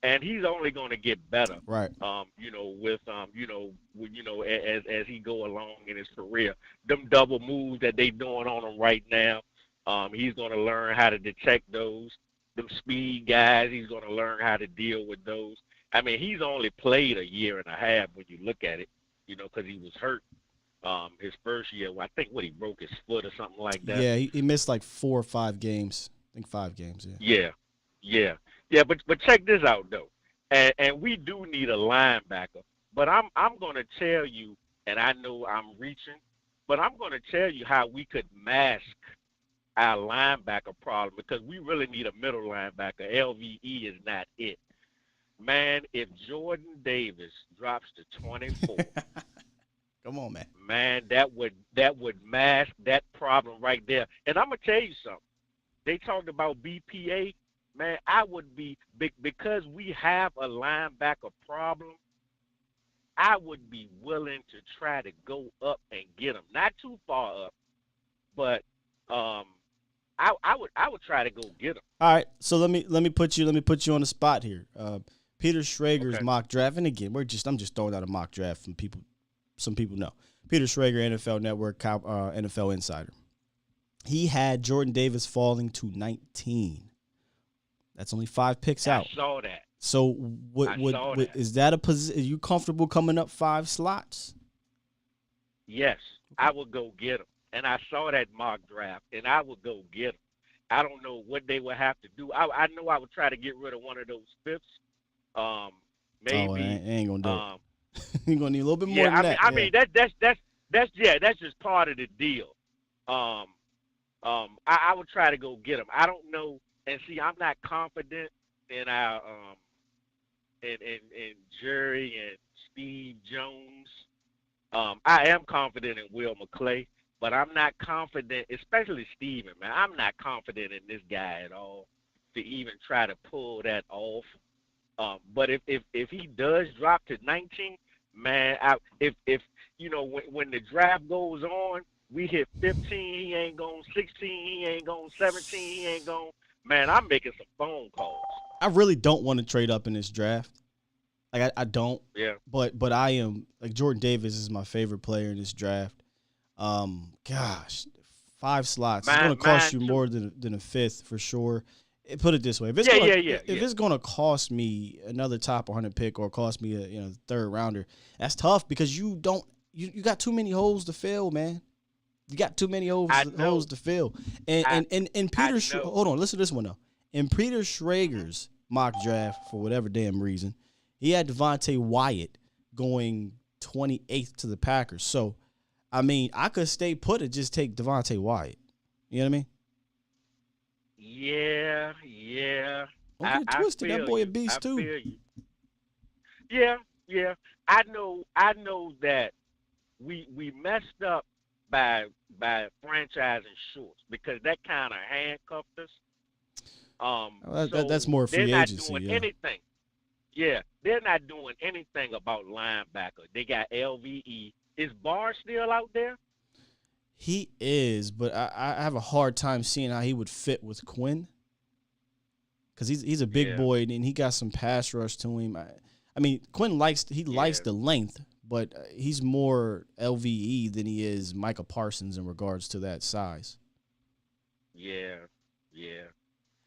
And he's only going to get better. Right. As he go along in his career, them double moves that they doing on him right now. He's going to learn how to detect those. Them speed guys, he's going to learn how to deal with those. I mean, he's only played a year and a half when you look at it, because he was hurt his first year. I think he broke his foot or something like that. Yeah, he missed like 4 or 5 games. I think 5 games, Yeah. Yeah, but check this out, though. And we do need a linebacker. But I'm going to tell you, and I know I'm reaching, but I'm going to tell you how we could mask our linebacker problem, because we really need a middle linebacker. LVE is not it. Man, if Jordan Davis drops to 24, come on, man. Man, that would mask that problem right there. And I'm gonna tell you something. They talked about BPA. Man, I would be, because we have a linebacker problem, I would be willing to try to go up and get him. Not too far up, but I would try to go get him. All right, so let me put you on the spot here. Peter Schrager's mock draft, and again, I'm just throwing out a mock draft from people. Some people know Peter Schrager, NFL Network, NFL Insider. He had Jordan Davis falling to 19. That's only 5 picks out. I saw that. So is that a position? Are you comfortable coming up 5 slots? Yes, I would go get him. And I saw that mock draft, and I would go get him. I don't know what they would have to do. I know I would try to get rid of one of those fifths. Maybe. Oh, I ain't gonna do it. You're gonna need a little bit more than that. I mean that's just part of the deal. I would try to go get him. I don't know, and see, I'm not confident in our in Jerry and Steve Jones. I am confident in Will McClay, but I'm not confident, especially Steven, man. I'm not confident in this guy at all to even try to pull that off. But if he does drop to 19, man, if when the draft goes on, we hit 15, he ain't going, 16, he ain't going, 17, he ain't going. Man, I'm making some phone calls. I really don't want to trade up in this draft. Like I don't. Yeah. But I am, like, Jordan Davis is my favorite player in this draft. Gosh, 5 slots. It's going to cost you more than a 5th for sure. Put it this way: if it's going to cost me another top 100 pick or cost me a 3rd rounder, that's tough, because you got too many holes to fill, man. You got too many holes to fill. And Peter, hold on, listen to this one though. In Peter Schrager's mock draft, for whatever damn reason, he had Devontae Wyatt going 28th to the Packers. So, I mean, I could stay put and just take Devontae Wyatt. You know what I mean? Yeah. Don't get twisted. That boy a beast too. Feel you. Yeah. I know that we messed up by franchising Schultz, because that kind of handcuffed us. That's more free agency. They're not doing anything. Yeah, they're not doing anything about linebacker. They got LVE. Is Barr still out there? He is, but I have a hard time seeing how he would fit with Quinn, because he's a big boy and he got some pass rush to him. I mean, Quinn likes the length, but he's more LVE than he is Micah Parsons in regards to that size. Yeah.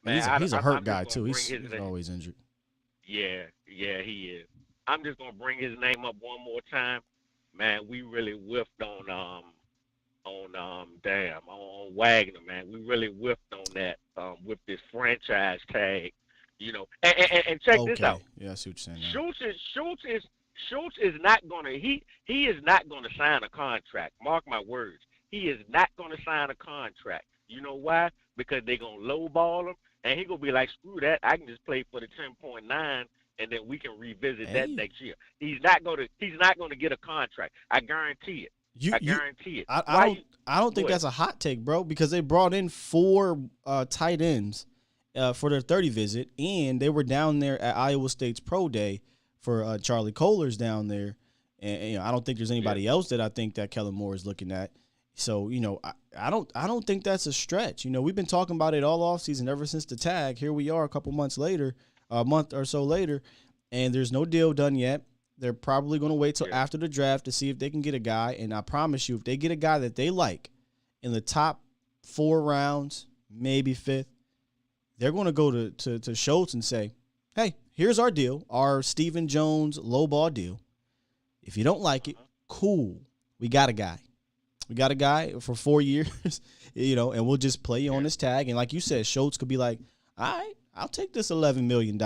Man, he's a hurt guy too. He's always injured. Yeah, he is. I'm just gonna bring his name up one more time. Man, we really whiffed on Wagner, man. We really whiffed on that with this franchise tag, And check this out. Yeah, I see what you're saying. Schultz is not gonna he is not gonna sign a contract. Mark my words. He is not gonna sign a contract. You know why? Because they're gonna lowball him, and he gonna be like, screw that. I can just play for the 10.9 and then we can revisit that Hey. next year. He's not gonna get a contract. I guarantee it. I guarantee it. I don't think that's a hot take, bro, because they brought in 4 tight ends for their 30 visit, and they were down there at Iowa State's Pro Day for Charlie Kohler's down there. And I don't think there's anybody else that I think that Kellen Moore is looking at. So, I don't think that's a stretch. We've been talking about it all offseason ever since the tag. Here we are a couple months later, a month or so later, and there's no deal done yet. They're probably going to wait till after the draft to see if they can get a guy. And I promise you, if they get a guy that they like in the top 4 rounds, maybe 5th, they're going to go to Schultz and say, hey, here's our deal, our Stephen Jones lowball deal. If you don't like it, cool. We got a guy. We got a guy for 4 years, and we'll just play you on this tag. And like you said, Schultz could be like, all right, I'll take this $11 million.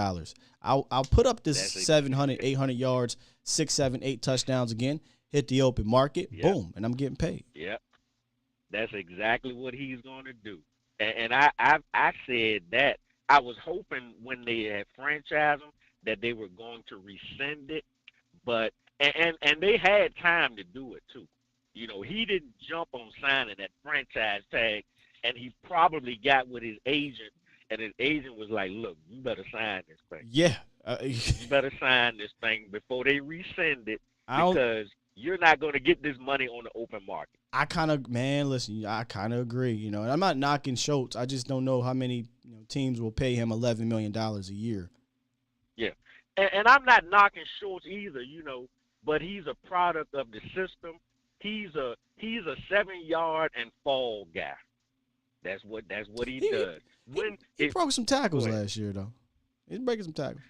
I'll put up this 700, 800 yards, 6, 7, 8 touchdowns again, hit the open market, boom, and I'm getting paid. Yep. That's exactly what he's going to do. And I said that. I was hoping when they had franchised him that they were going to rescind it, but and they had time to do it too. He didn't jump on signing that franchise tag, and he probably got with his agent, and his agent was like, look, you better sign this thing. Yeah. You better sign this thing before they rescind it, because you're not going to get this money on the open market. I kind of agree, and I'm not knocking Schultz. I just don't know how many teams will pay him $11 million a year. Yeah. And I'm not knocking Schultz either, but he's a product of the system. He's a 7-yard and fall guy. That's what he does. He broke some tackles last year, though. He's breaking some tackles.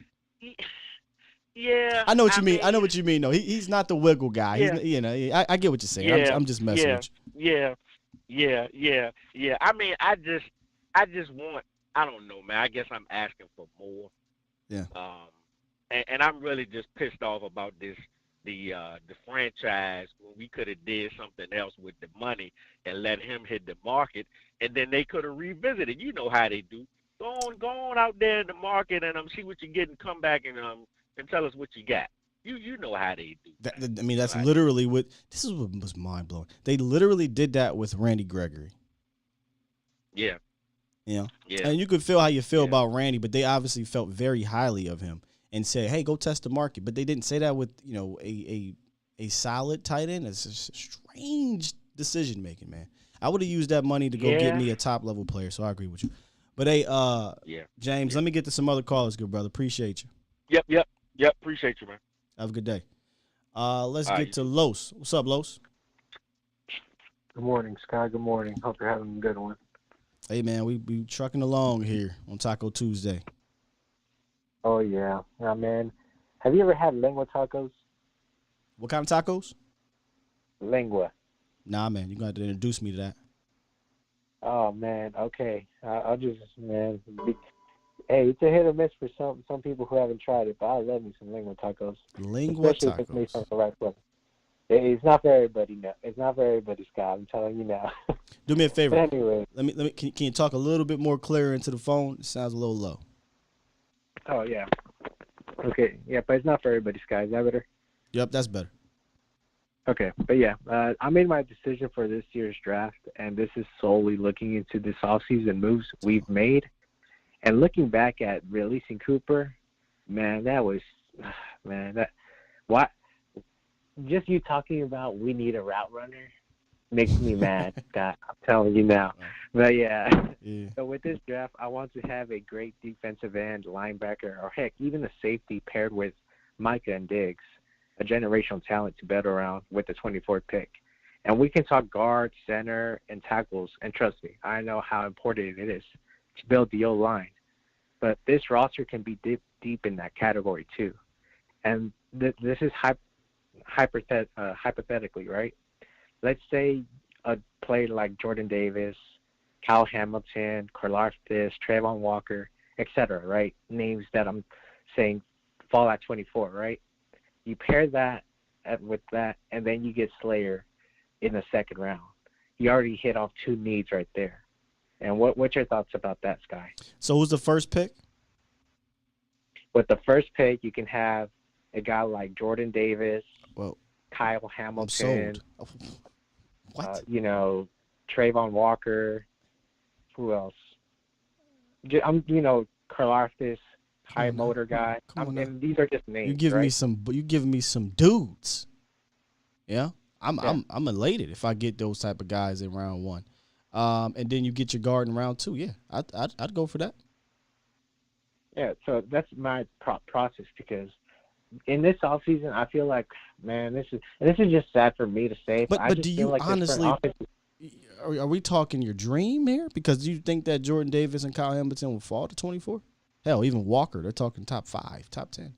Yeah, I know what you mean. I know what you mean. though. He's not the wiggle guy. Yeah. I get what you're saying. Yeah, I'm just messing with you. Yeah. I mean, I just want. I don't know, man. I guess I'm asking for more. Yeah. And I'm really just pissed off about this. The franchise, when we could have did something else with the money and let him hit the market, and then they could have revisited. You know how they do. Go on out there in the market and see what you get, and come back and tell us what you got. You know how they do. That's literally what this is. What was mind blowing. They literally did that with Randy Gregory. Yeah. Yeah. And you could feel how you feel about Randy, but they obviously felt very highly of him and said, hey, go test the market. But they didn't say that with, a solid tight end. It's just strange decision making, man. I would have used that money to go get me a top level player, so I agree with you. But hey, James, let me get to some other callers, good brother. Appreciate you. Yep. Appreciate you, man. Have a good day. Let's get to Los. What's up, Los? Good morning, Sky. Good morning. Hope you're having a good one. Hey, man, we trucking along here on Taco Tuesday. Oh, yeah. Yeah, man. Have you ever had lengua tacos? What kind of tacos? Lengua. Nah, man, you're going to have to introduce me to that. Oh, man. Okay. I'll just, man. Hey, it's a hit or miss for some people who haven't tried it, but I love me some lengua tacos. Lengua especially tacos. if it's made from the right place. It's not for everybody. No. It's not for everybody, Scott. I'm telling you now. Do me a favor. But anyway. Let me. Can you talk a little bit more clear into the phone? It sounds a little low. Oh, yeah. Okay. Yeah, but it's not for everybody, Scott. Is that better? Yep, that's better. Okay. But, yeah, I made my decision for this year's draft, and this is solely looking into this offseason moves we've made. And looking back at releasing Cooper, man, that was – man, that – what – just you talking about we need a route runner makes me mad, Scott. I'm telling you now. But, yeah. So with this draft, I want to have a great defensive end, linebacker, or, heck, even a safety paired with Micah and Diggs, a generational talent to bet around with the 24th pick. And we can talk guard, center, and tackles. And trust me, I know how important it is to build the O-line. But this roster can be deep in that category, too. And this is hypothetically, right? Let's say a player like Jordan Davis, Kyle Hamilton, Karlaftis, Trayvon Walker, etc., right? Names that I'm saying fall at 24, right? You pair that with that, and then you get Slayer in the second round. You already hit off 2 needs right there. And what's your thoughts about that, Sky? So who's the first pick? with the first pick, you can have a guy like Jordan Davis, Well, Kyle I'm Hamilton, sold. What? Trayvon Walker. Who else? Karlaftis, high motor guy. Come on now. And these are just names. You give right? me some dudes. Yeah. I'm Yeah. I'm elated if I get those type of guys in round 1. And then you get your guard in round 2. Yeah. I'd go for that. Yeah, so that's my process because in this offseason, I feel like, man, this is just sad for me to say. But I just do feel you like honestly are we talking your dream here? Because do you think that Jordan Davis and Kyle Hamilton will fall to 24? Hell, even Walker, they're talking top 5, top 10.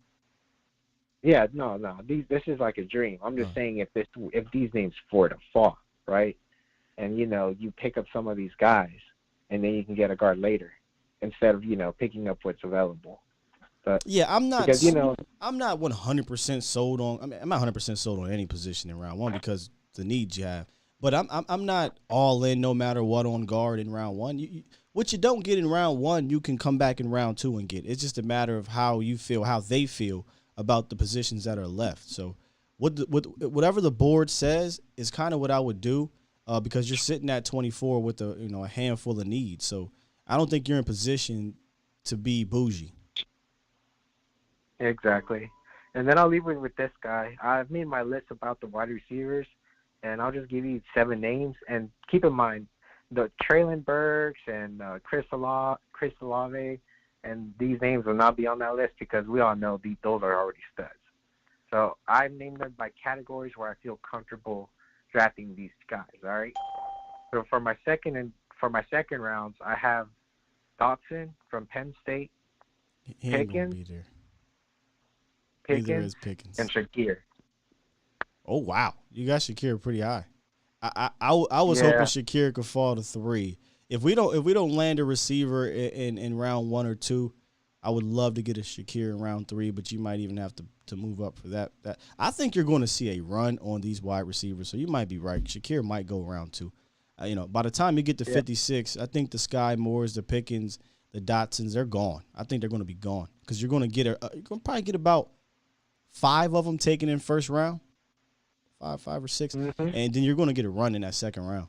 Yeah, no. This is like a dream. I'm just saying if these names were to fall, right? And you pick up some of these guys, and then you can get a guard later, instead of picking up what's available. But yeah, I'm not because I'm not 100% sold on. I mean, I'm not 100% sold on any position in round 1 because the needs you have. But I'm not all in no matter what on guard in round 1. What you don't get in round 1, you can come back in round 2 and get. It's just a matter of how you feel, how they feel about the positions that are left. So whatever the board says is kind of what I would do because you're sitting at 24 with a handful of needs. So I don't think you're in position to be bougie. Exactly. And then I'll leave it with this guy. I've made my list about the wide receivers, and I'll just give you 7 names. And keep in mind, the Traylon Burks and Chris Olave, and these names will not be on that list because we all know those are already studs. So I've named them by categories where I feel comfortable drafting these guys. All right. So for my second rounds, I have Dotson from Penn State, He ain't gonna be there. Neither is Pickens and Shakir. Oh wow, you got Shakir pretty high. I was hoping Shakir could fall to 3. If we don't land a receiver in round 1 or 2, I would love to get a Shakir in round 3, but you might even have to move up for that. I think you're going to see a run on these wide receivers, so you might be right. Shakir might go round 2. By the time you get to 56, I think the Sky Moores, the Pickens, the Dotsons, they're gone. I think they're going to be gone because you're going to probably get about 5 of them taken in first round. 5 or 6, and then you're going to get a run in that second round.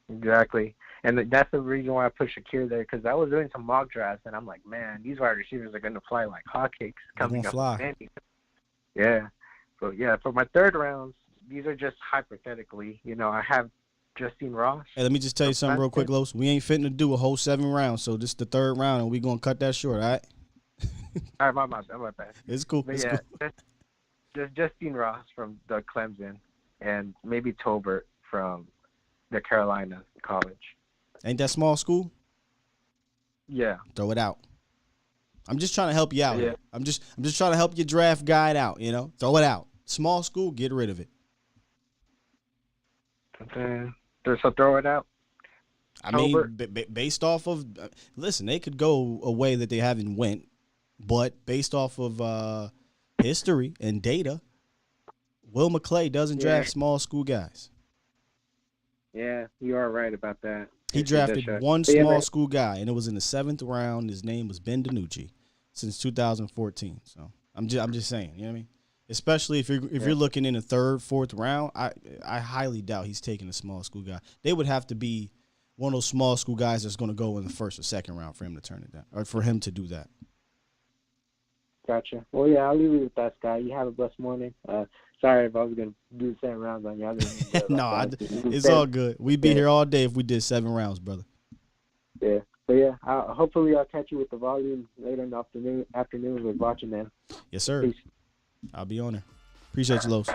Exactly, and that's the reason why I put Shakir there because I was doing some mock drafts, and I'm like, man, these wide receivers are going to fly like hotcakes coming up. Fly. Yeah, so for my third rounds, these are just hypothetically. I have Justine Ross. Hey, let me just tell you something real quick, Los. We ain't fitting to do a whole 7 rounds, so this is the third round, and we're going to cut that short, all right? All right, my bad. It's cool. But cool. Just Justine Ross from the Clemson, and maybe Tolbert from the Carolina College. Ain't that small school? Yeah. Throw it out. I'm just trying to help you out. Yeah. I'm just trying to help your draft guide out. Throw it out. Small school, get rid of it. So throw it out. I mean, based off of listen, they could go a way that they haven't went, but based off of history and data, Will McClay doesn't draft small school guys. Yeah, you are right about that. He drafted one small school guy, and it was in the 7th round. His name was Ben DiNucci since 2014. So I'm just saying, you know what I mean? Especially if you're looking in the 3rd, 4th round, I highly doubt he's taking a small school guy. They would have to be one of those small school guys that's going to go in the 1st or 2nd round for him to turn it down, or for him to do that. Gotcha. Well, yeah, I'll leave you with that, Sky. You have a blessed morning. Sorry if I was going to do the 7 rounds on you. No, it's all good. We'd be here all day if we did 7 rounds, brother. Yeah. But, yeah, hopefully I'll catch you with the volume later in the afternoon with watching them. Yes, sir. Peace. I'll be on there. Appreciate you, Los.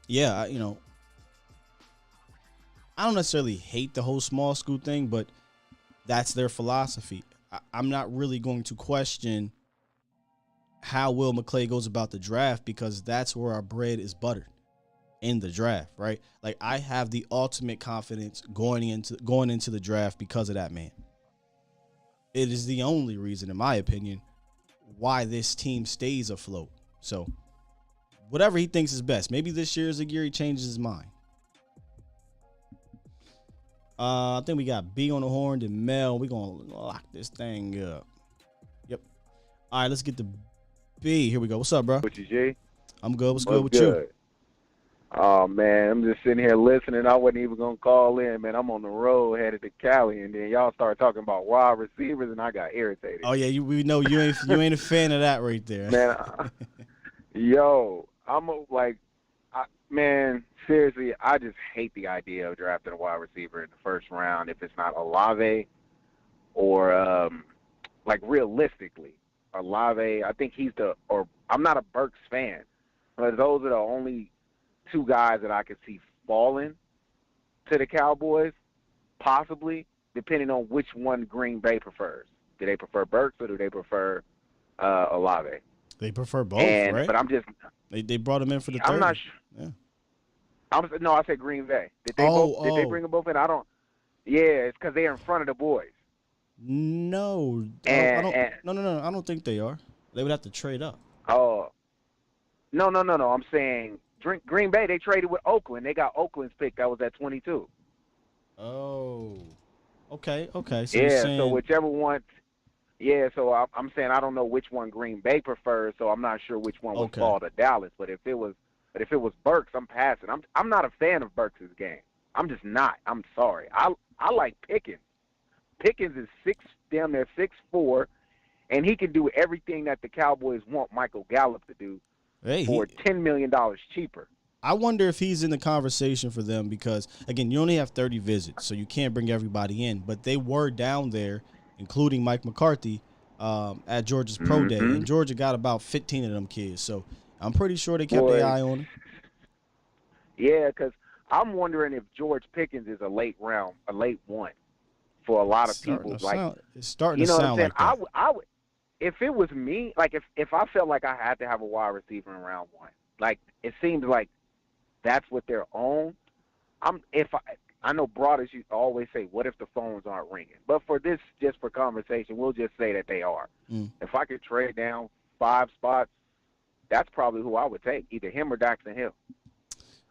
Yeah, I don't necessarily hate the whole small school thing, but that's their philosophy. I'm not really going to question how Will McClay goes about the draft because that's where our bread is buttered, in the draft, right? Like, I have the ultimate confidence going into the draft because of that man. It is the only reason, in my opinion, why this team stays afloat. So, whatever he thinks is best. Maybe this year is the year he changes his mind. I think we got B on the horn and Mel. We're going to lock this thing up. Yep. All right, let's get to B. Here we go. What's up, bro? What you, G? I'm good. What's good with you? Oh, man, I'm just sitting here listening. I wasn't even going to call in, man. I'm on the road headed to Cali, and then y'all start talking about wide receivers, and I got irritated. Oh, yeah, we know you ain't a fan of that right there. Man, yo, man, seriously, I just hate the idea of drafting a wide receiver in the first round if it's not Olave or, realistically, Olave. I think I'm not a Burks fan, but those are the only two guys that I could see falling to the Cowboys, possibly, depending on which one Green Bay prefers. Do they prefer Burks or do they prefer Olave? They prefer both, right? But I'm just they brought him in for the 30. I'm not sure. Yeah. I said Green Bay. Did they bring them both in? I don't. Yeah, it's because they're in front of the boys. No, no. I don't think they are. They would have to trade up. Oh, no. I'm saying Green Bay. They traded with Oakland. They got Oakland's pick. That was at 22. Oh, okay. So yeah, so whichever one. Yeah, so I'm saying I don't know which one Green Bay prefers, so I'm not sure which one would fall to Dallas. But if it was Burks, I'm passing. I'm not a fan of Burks' game. I'm just not. I'm sorry. I like Pickens. Pickens is damn near 6'4", and he can do everything that the Cowboys want Michael Gallup to do for $10 million cheaper. I wonder if he's in the conversation for them because, again, you only have 30 visits, so you can't bring everybody in. But they were down there, including Mike McCarthy, at Georgia's pro day, and Georgia got about 15 of them kids. So I'm pretty sure they kept their eye on him. Yeah, because I'm wondering if George Pickens is a late one for a lot of people. It's starting to sound like that. I would, if it was me, like if I felt like I had to have a wide receiver in round one, like it seems like that's what they're on. I know Broadus used to always say, what if the phones aren't ringing? But for this, just for conversation, we'll just say that they are. If I could trade down 5 spots, that's probably who I would take, either him or Daxton Hill.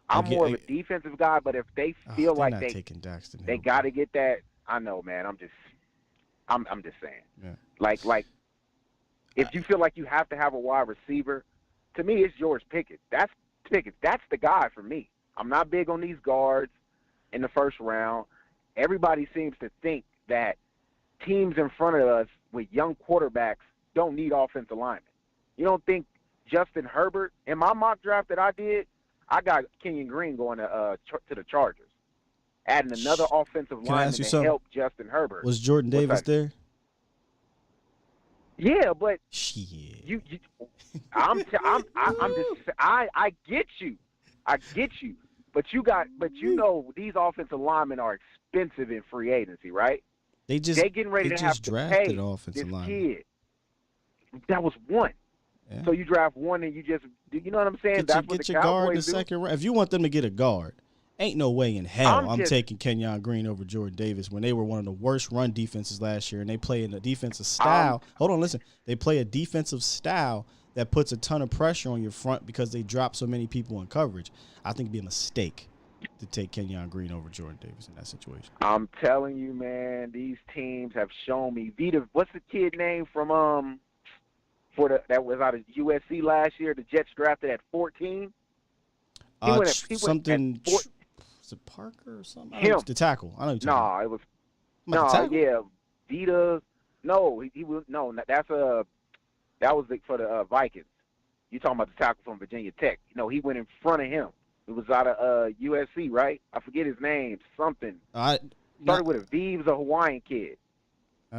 I'm more of a defensive guy, but if they feel like they got to get that, I know, man. I'm just saying. Yeah. Like, if you feel like you have to have a wide receiver, to me, it's George Pickens. That's Pickens. That's the guy for me. I'm not big on these guards in the first round. Everybody seems to think that teams in front of us with young quarterbacks don't need offensive linemen. You don't think Justin Herbert, in my mock draft that I did, I got Kenyon Green going to the Chargers, adding another offensive lineman to help Justin Herbert. Was Jordan Davis there? Yeah, but shit. I get you. I get you. But you know these offensive linemen are expensive in free agency, right? They getting ready to have to pay this kid. That was one. Yeah. So you draft one and you know what I'm saying? That's what the guard in the second round. If you want them to get a guard, ain't no way in hell I'm taking Kenyon Green over Jordan Davis when they were one of the worst run defenses last year and they play in a defensive style. Hold on, listen. They play a defensive style that puts a ton of pressure on your front because they drop so many people in coverage. I think it'd be a mistake to take Kenyon Green over Jordan Davis in that situation. I'm telling you, man, these teams have shown me. What's the kid name from that was out of USC last year? The Jets drafted at 14. Was it Parker or something? Him. The tackle. I know. No, it was. Yeah, Vita. No, he was. No, that was for the Vikings. You talking about the tackle from Virginia Tech? He went in front of him. It was out of USC, right? I forget his name. Something. Started with a V. He was a Hawaiian kid.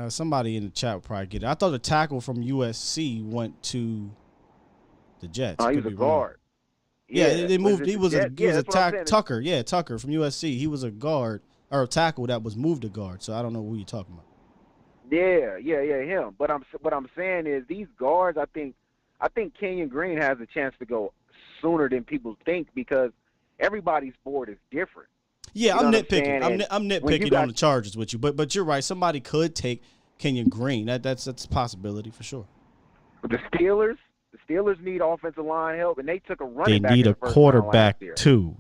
Somebody in the chat would probably get it. I thought the tackle from USC went to the Jets. He was a guard. Yeah, they moved. He was a Tucker. Yeah, Tucker from USC. He was a guard or a tackle that was moved to guard. So I don't know who you're talking about. Yeah, him. But what I'm saying is these guards. I think Kenyon Green has a chance to go sooner than people think because everybody's board is different. Yeah, I'm nitpicking. I'm nitpicking on the Chargers with you, but you're right. Somebody could take Kenyon Green. That's a possibility for sure. The Steelers need offensive line help, and they took a running back. They need a quarterback too.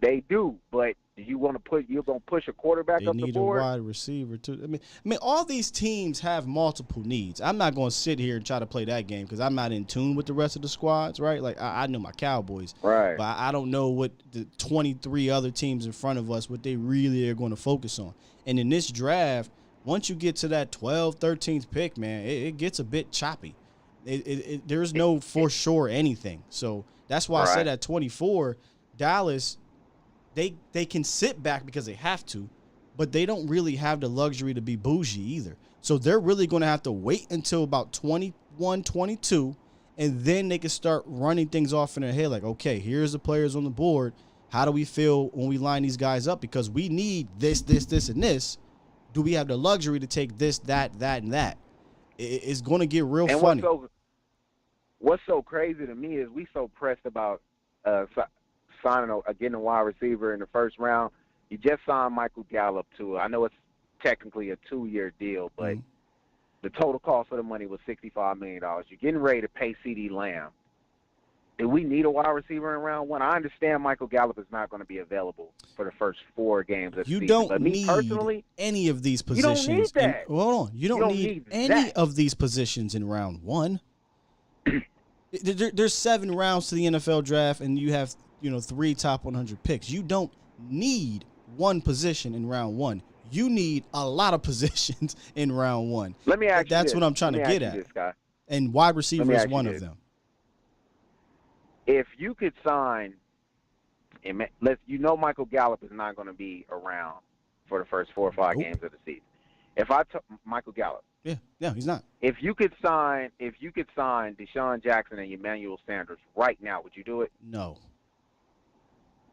They do, but you're gonna push a quarterback They up the need a board. wide receiver too. I mean, all these teams have multiple needs. I'm not going to sit here and try to play that game because I'm not in tune with the rest of the squads, right? Like I know my Cowboys, Right? but I don't know what the 23 other teams in front of us what they really are going to focus on. And in this draft, once you get to that 12th, 13th pick, man, it gets a bit choppy. There's no for sure anything. So that's why I said at 24, Dallas. They can sit back because they have to, but they don't really have the luxury to be bougie either. So they're really going to have to wait until about 21, 22, and then they can start running things off in their head like, okay, here's the players on the board. How do we feel when we line these guys up? Because we need this, and this. Do we have the luxury to take this, that, and that? It's going to get real funny. What's so crazy to me is we so pressed about getting a wide receiver in the first round. You just signed Michael Gallup to I know it's technically a 2-year deal, but the total cost of the money was $65 million. You're getting ready to pay CeeDee Lamb. Do we need a wide receiver in round one? I understand Michael Gallup is not going to be available for the first 4 games of the season. You don't but need personally, any of these positions. You don't need that. Hold on. You don't need any of these positions in round one. There's 7 rounds to the NFL draft, and you have 3 top 100 picks. You don't need one position in round one. You need a lot of positions in round one. Let me ask you That's this. what I'm trying to get at. This guy. And wide receiver is one of them. If you could sign, Michael Gallup is not going to be around for the first 4 or 5 games of the season. If I took Michael Gallup, yeah, he's not. If you could sign Deshaun Jackson and Emmanuel Sanders right now, would you do it? No.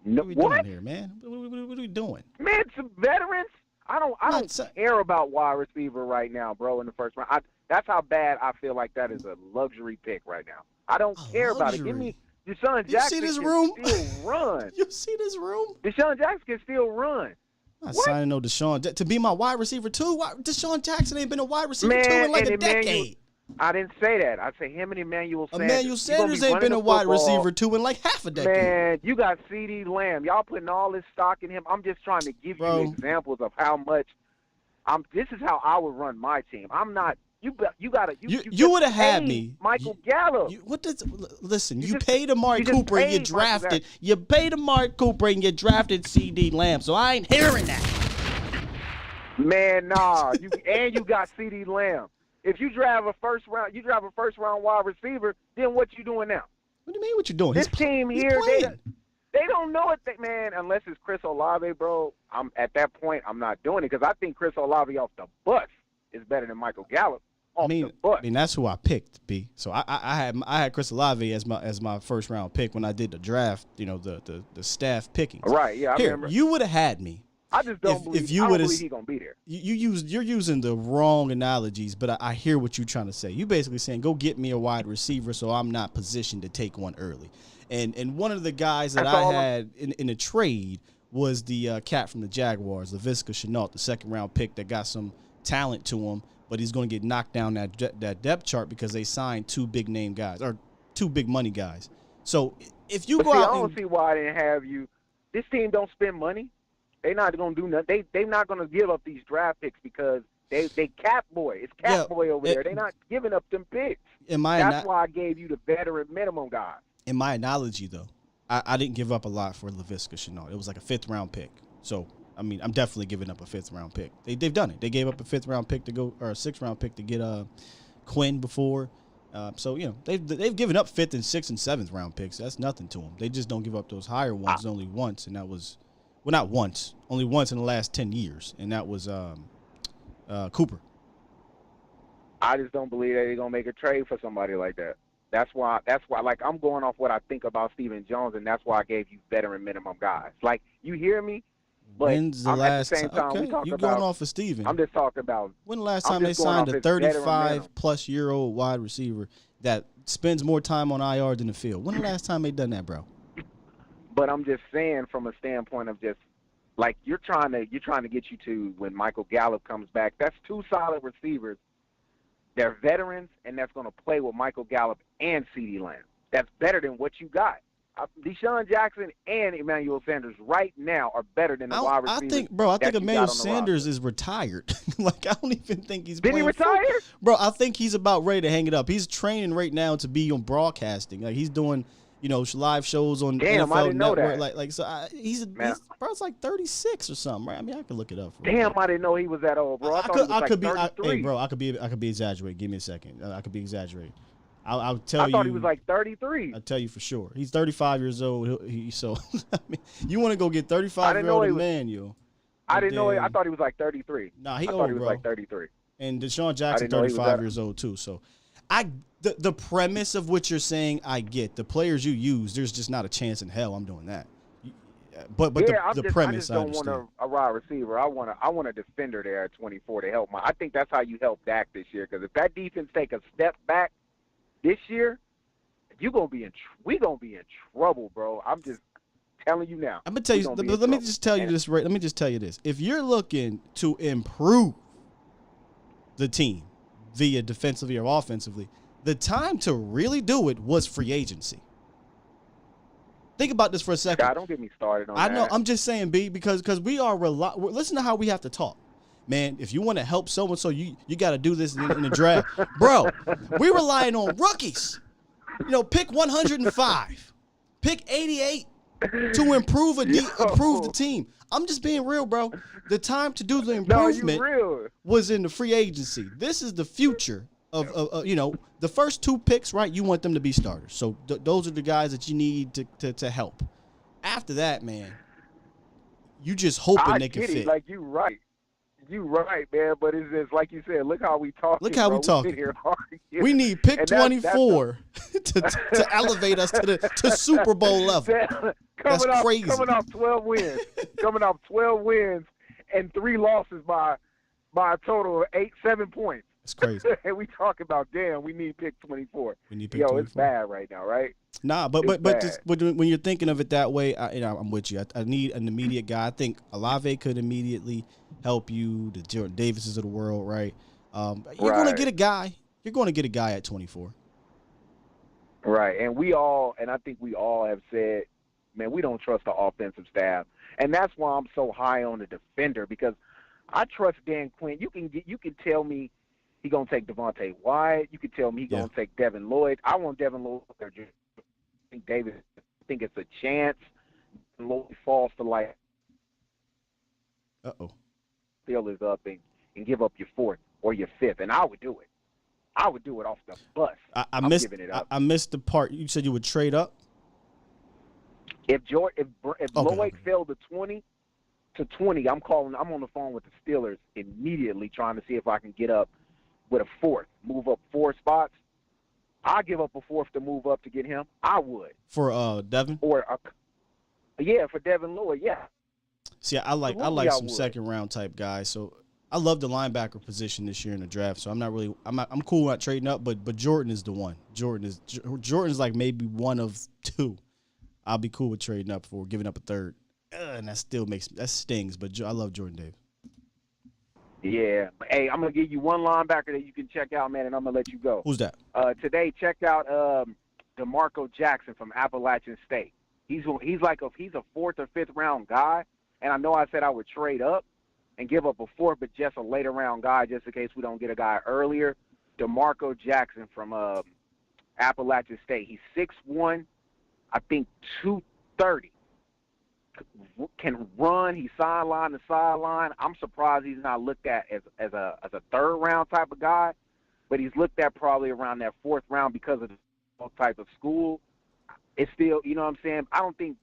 No. What are we doing here, man? What are we doing? Man, some veterans. I don't care about wide receiver right now, bro. In the first round, that's how bad I feel like that is a luxury pick right now. I don't care about it. Give me Deshaun Jackson. You see this room? Can still run. You see this room? Deshaun Jackson can still run. I'm not signing no Deshaun to be my wide receiver too. Deshaun Jackson ain't been a wide receiver Man, too in like a decade. I didn't say that. I say him and Emmanuel Sanders. Emmanuel Sanders ain't been a wide receiver too in like half a decade. Man, you got CeeDee Lamb. Y'all putting all this stock in him. I'm just trying to give you examples of how much. This is how I would run my team. I'm not. You would have had me. Michael Gallup. Listen, you paid Amari Cooper and you drafted. You paid Amari Cooper and you drafted CeeDee Lamb. So I ain't hearing that. Man, nah. You got CeeDee Lamb. If you draft a first round wide receiver, then what you doing now? What do you mean? What you doing? This team here, they don't know it, man. Unless it's Chris Olave, bro. At that point, I'm not doing it because I think Chris Olave off the bus is better than Michael Gallup. I mean, that's who I picked, B. So I had Chris Olave as my first round pick when I did the draft. The staff pickings. Right? Yeah, I remember. You would have had me. I just don't believe he's gonna be there. You're using the wrong analogies, but I hear what you're trying to say. You basically saying go get me a wide receiver so I'm not positioned to take one early. And one of the guys that I had in a trade was the cat from the Jaguars, Laviska Shenault, the second round pick that got some talent to him, but he's going to get knocked down that depth chart because they signed 2 big name guys or 2 big money guys. So if you I don't see why I didn't have you. This team don't spend money. They're not going to do nothing. They're not going to give up these draft picks because they cap boy. It's cap boy over there. They're not giving up them picks. That's why I gave you the veteran minimum guy. In my analogy, though, I didn't give up a lot for Laviska Shenault. It was like a 5th round pick. So, I mean, I'm definitely giving up a 5th round pick. They've done it. They gave up a 5th round pick or a 6th round pick to get Quinn before. So, they've given up 5th and 6th and 7th round picks. That's nothing to them. They just don't give up those higher ones only once, and that was – well, not once. Only once in the last 10 years, and that was Cooper. I just don't believe that they're going to make a trade for somebody like that. That's why, like, I'm going off what I think about Stephen Jones, and that's why I gave you veteran minimum guys. Like, you hear me? But when's the last at the same time, okay, we talk you about, going off of Stephen. I'm just talking about. When the last time they signed a 35-plus-year-old wide receiver that spends more time on IR than the field? When the last time they done that, bro? But I'm just saying from a standpoint of just like you're trying to get you to when Michael Gallup comes back. That's 2 solid receivers. They're veterans, and that's going to play with Michael Gallup and CeeDee Lamb. That's better than what you got. Deshaun Jackson and Emmanuel Sanders right now are better than the wide receivers. I think Emmanuel Sanders is retired. Like, I don't even think he's playing. Did he retire? Bro, I think he's about ready to hang it up. He's training right now to be on broadcasting. Like, he's doing, live shows on Damn, NFL I didn't know Network. that. He's bro, it's like 36 or something, right? I mean, I could look it up. Damn, I didn't know he was that old, bro. I thought he was like 33. I could be exaggerating. Give me a second. I could be exaggerating. I'll tell you. I thought he was like 33. I'll tell you for sure. He's 35 years old. So, I mean, you want to go get 35-year-old Emmanuel. I didn't know. I thought he was like 33. Nah, he I old, thought he was bro. like 33. And Deshaun Jackson, 35 years old, too. So, the premise of what you're saying, I get. The players you use, there's just not a chance in hell I'm doing that. But the premise, I just don't want a wide receiver. I want a defender there at 24 to help I think that's how you help Dak this year. Because if that defense take a step back this year, we gonna be in trouble, bro. I'm just telling you now. I'm gonna tell you. Let me just tell you this. Right. Let me just tell you this. If you're looking to improve the team via defensively or offensively, the time to really do it was free agency. Think about this for a second. God, don't get me started on that. I know. I'm just saying, B, because we are listen to how we have to talk. Man, if you want to help so-and-so, you got to do this in the draft. Bro, we're relying on rookies. Pick 105. Pick 88 to improve the team. I'm just being real, bro. The time to do the improvement was in the free agency. This is the future of the first 2 picks, right? You want them to be starters. So those are the guys that you need to help. After that, man, you just hoping they can fit. Like, you right, man. But it's just like you said. Look how we talk. Look how we talking. We need pick 24 to elevate us to Super Bowl level. That's crazy. Coming off 12 wins. Coming off 12 wins and 3 losses by a total of 7 points. It's crazy. And we talk about, damn, we need pick 24. We need pick 24. It's bad right now, right? Nah, but when you're thinking of it that way, I'm with you. I need an immediate guy. I think Olave could immediately help you. The Jordan Davises of the world, right? You're going to get a guy. You're going to get a guy at 24. Right, and I think we all have said, man, we don't trust the offensive staff, and that's why I'm so high on the defender, because I trust Dan Quinn. You can tell me he's gonna take Devontae Wyatt. You can tell me he's gonna take Devin Lloyd. I want Devin Lloyd. I think Davis. I think it's a chance. Lloyd falls to like. Steelers up and give up your 4th or your 5th, and I would do it. I would do it off the bus. I'm giving it up. I missed the part. You said you would trade up? If Lloyd fell to 20, I'm on the phone with the Steelers immediately trying to see if I can get up with a 4th, move up 4 spots. I'll give up a 4th to move up to get him. I would. For Devin? For Devin Lloyd, yeah. See, I like some second round type guys. So I love the linebacker position this year in the draft. So I'm cool not trading up, but Jordan is the one. Jordan's like maybe one of 2. I'll be cool with trading up for giving up a 3rd. And that stings, but I love Jordan Davis. Yeah. Hey, I'm going to give you one linebacker that you can check out, man, and I'm going to let you go. Who's that? Today, check out DeMarco Jackson from Appalachian State. He's a 4th or 5th round guy, and I know I said I would trade up and give up a 4th, but just a later round guy just in case we don't get a guy earlier. DeMarco Jackson from Appalachian State. He's 6'1", I think 230. Can run. He's sideline to sideline. I'm surprised he's not looked at as a 3rd round type of guy, but he's looked at probably around that 4th round because of the type of school. It's still, you know what I'm saying? I don't think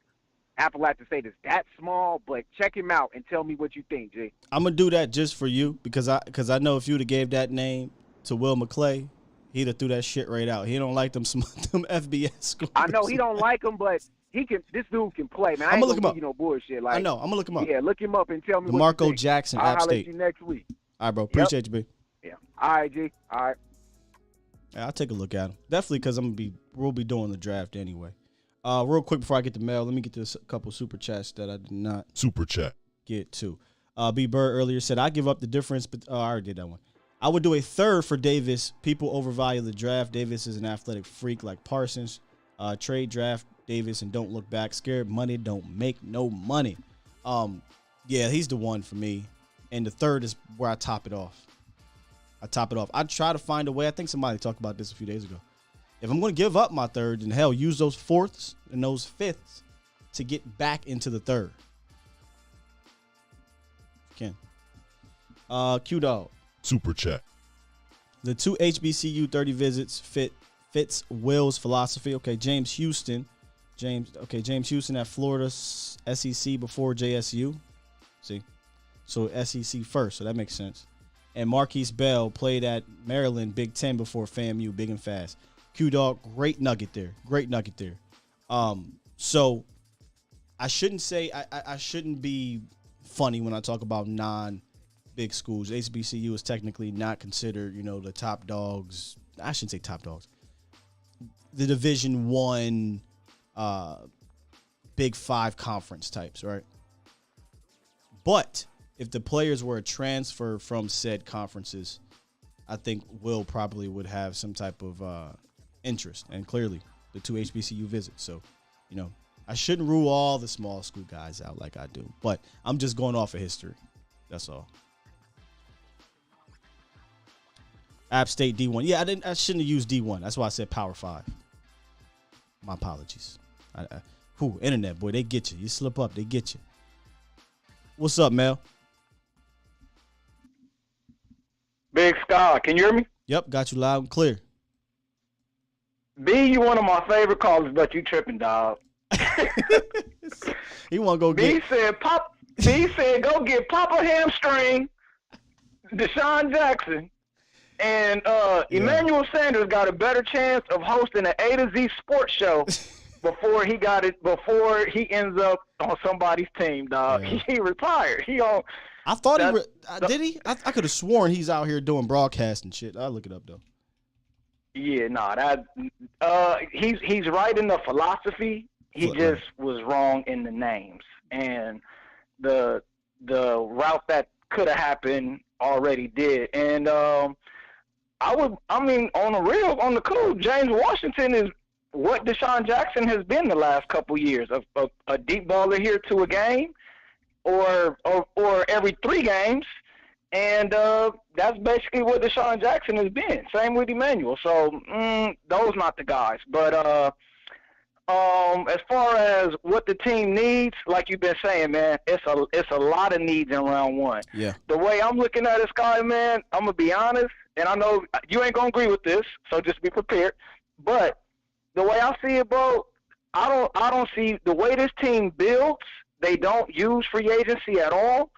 Appalachian State is that small, but check him out and tell me what you think, G. I'm gonna do that just for you because I know if you'd have gave that name to Will McClay, he'd have threw that shit right out. He don't like them FBS schools. I know he don't like them, but he can. This dude can play, man. I'm gonna look him up. No bullshit. Like, I know. I'm gonna look him up. Yeah, look him up and tell me what DeMarco you think. Jackson, I'll App State. You next week. All right, bro. Appreciate you, B. Yeah. All right, G. All right. Yeah, I'll take a look at him. Definitely because we'll be doing the draft anyway. Real quick before I get the mail, let me get to a couple super chats that I did not get to. B. Bird earlier said I give up the difference, but I already did that one. I would do a 3rd for Davis. People overvalue the draft. Davis is an athletic freak like Parsons. Trade draft Davis and Don't Look Back. Scared money don't make no money. Yeah, he's the one for me. And the third is where I top it off. I try to find a way. I think somebody talked about this a few days ago. If I'm going to give up my third, then hell, use those fourths and those fifths to get back into the third. Ken. Q-Dog. Super chat. The 2 HBCU 30 visits fits Will's philosophy. Okay, James Houston at Florida SEC before JSU. See? So SEC first, so that makes sense. And Marquise Bell played at Maryland Big Ten before FAMU, big and fast. Q-Dog, great nugget there. So I shouldn't say I shouldn't be funny when I talk about non-big schools. HBCU is technically not considered, the top dogs. I shouldn't say top dogs. The Division I, Big Five conference types, right? But if the players were a transfer from said conferences, I think Will probably would have some type of interest. And clearly, the 2 HBCU visits. So, I shouldn't rule all the small school guys out like I do. But I'm just going off of history. That's all. App State D1. Yeah, I shouldn't have used D1. That's why I said Power 5. My apologies. Internet, boy, they get you. You slip up, they get you. What's up, Mel? Big Sky, can you hear me? Yep, got you loud and clear. B, you one of my favorite callers, but you tripping, dog. He want to go B get. B said, go get Papa Hamstring, Deshaun Jackson, and Emmanuel Sanders got a better chance of hosting an A to Z sports show before he ends up on somebody's team, dog. Yeah. He retired. I thought did he? I could have sworn he's out here doing broadcast and shit. I'll look it up though. Yeah, he's right in the philosophy. He just was wrong in the names, and the route that could have happened already did. And on the cool, James Washington is what Deshaun Jackson has been the last couple years, a deep baller here to a game, or every 3 games, and that's basically what Deshaun Jackson has been. Same with Emmanuel. So those not the guys. But as far as what the team needs, like you've been saying, man, it's a lot of needs in round 1. Yeah. The way I'm looking at it, Sky, man, I'm gonna be honest, and I know you ain't gonna agree with this, so just be prepared. But the way I see it, bro, I don't see the way this team builds. They don't use free agency at all.